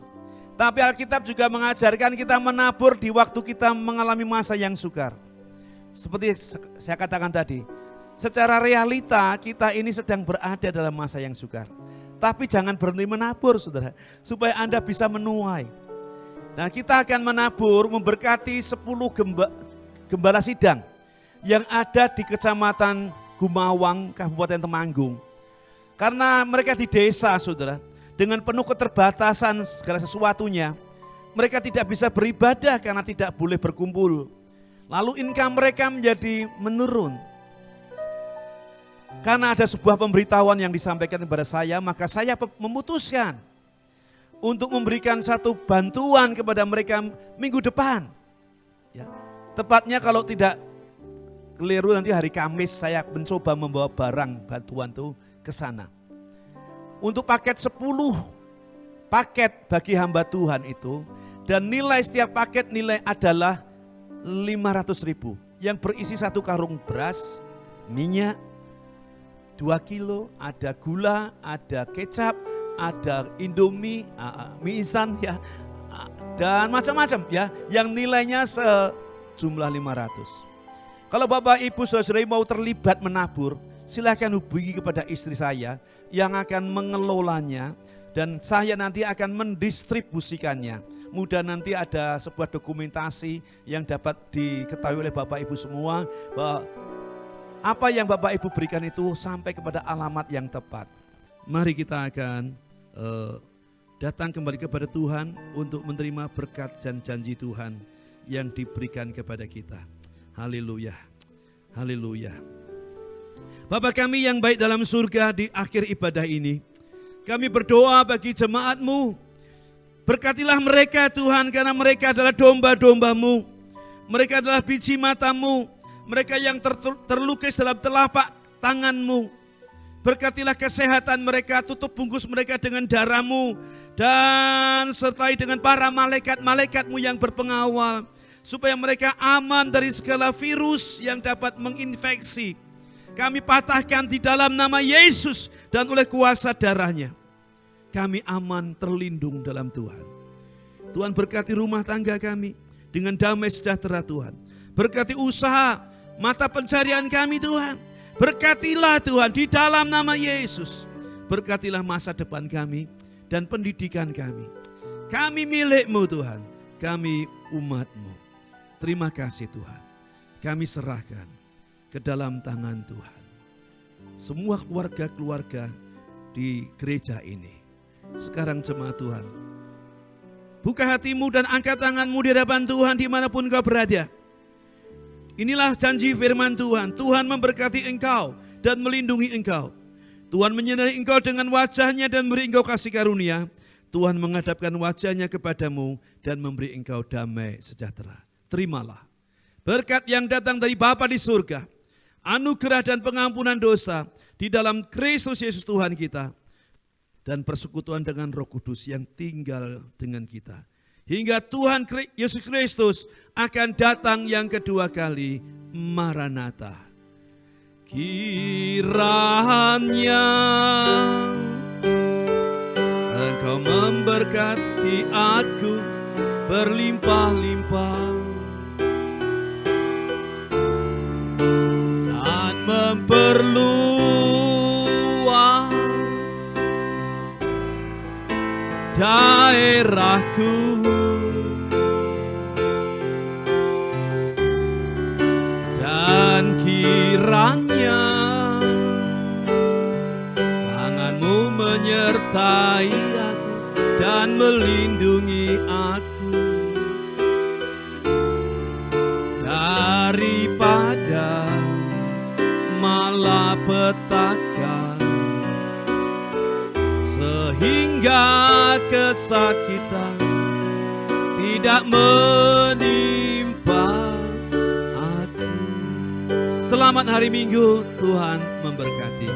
Tapi Alkitab juga mengajarkan kita menabur di waktu kita mengalami masa yang sukar. Seperti saya katakan tadi, secara realita kita ini sedang berada dalam masa yang sukar. Tapi jangan berhenti menabur, saudara, supaya Anda bisa menuai. Nah, kita akan menabur memberkati 10 gembala sidang yang ada di Kecamatan Gumawang, Kabupaten Temanggung. Karena mereka di desa, saudara, dengan penuh keterbatasan segala sesuatunya, mereka tidak bisa beribadah karena tidak boleh berkumpul. Lalu income mereka menjadi menurun. Karena ada sebuah pemberitahuan yang disampaikan kepada saya, maka saya memutuskan untuk memberikan satu bantuan kepada mereka minggu depan. Ya. Tepatnya kalau tidak keliru nanti hari Kamis saya mencoba membawa barang bantuan itu ke sana. Untuk paket 10 paket bagi hamba Tuhan itu, dan nilai setiap paket nilai adalah 500.000 yang berisi 1 karung beras, minyak 2 kilo, ada gula, ada kecap, ada Indomie, mie instan ya, dan macam-macam ya, yang nilainya sejumlah 500. Kalau Bapak Ibu Saudara mau terlibat menabur, silahkan hubungi kepada istri saya yang akan mengelolanya, dan saya nanti akan mendistribusikannya. Mudah nanti ada sebuah dokumentasi yang dapat diketahui oleh Bapak Ibu semua, bahwa apa yang Bapak Ibu berikan itu sampai kepada alamat yang tepat. Mari kita akan datang kembali kepada Tuhan untuk menerima berkat dan janji Tuhan yang diberikan kepada kita. Haleluya, haleluya. Bapa kami yang baik dalam surga, di akhir ibadah ini kami berdoa bagi jemaat-Mu. Berkatilah mereka Tuhan, karena mereka adalah domba-domba-Mu. Mereka adalah biji mata-Mu. Mereka yang terlukis dalam telapak tangan-Mu. Berkatilah kesehatan mereka, tutup bungkus mereka dengan darah-Mu, dan sertai dengan para malaikat-malaikat-Mu yang berpengawal, supaya mereka aman dari segala virus yang dapat menginfeksi. Kami patahkan di dalam nama Yesus, dan oleh kuasa darahnya kami aman terlindung dalam Tuhan. Tuhan berkati rumah tangga kami dengan damai sejahtera Tuhan. Berkati usaha, mata pencarian kami Tuhan. Berkatilah Tuhan di dalam nama Yesus. Berkatilah masa depan kami dan pendidikan kami. Kami milik-Mu Tuhan, kami umat-Mu. Terima kasih Tuhan. Kami serahkan ke dalam tangan Tuhan. Semua keluarga-keluarga di gereja ini. Sekarang jemaat Tuhan, buka hatimu dan angkat tanganmu di hadapan Tuhan dimanapun kau berada. Inilah janji firman Tuhan. Tuhan memberkati engkau dan melindungi engkau. Tuhan menyinari engkau dengan wajahnya dan memberi engkau kasih karunia. Tuhan menghadapkan wajahnya kepadamu dan memberi engkau damai sejahtera. Terimalah berkat yang datang dari Bapa di surga, anugerah dan pengampunan dosa di dalam Kristus Yesus Tuhan kita, dan persekutuan dengan Roh Kudus yang tinggal dengan kita. Hingga Tuhan Yesus Kristus akan datang yang kedua kali. Maranatha. Kiranya Engkau memberkati aku berlimpah-limpah dan memperluas daerahku. Dan kiranya tangan-Mu menyertai aku dan melindungi aku daripada malapetaka, sehingga kesakitan tidak menimpa aku. Selamat hari Minggu, Tuhan memberkati.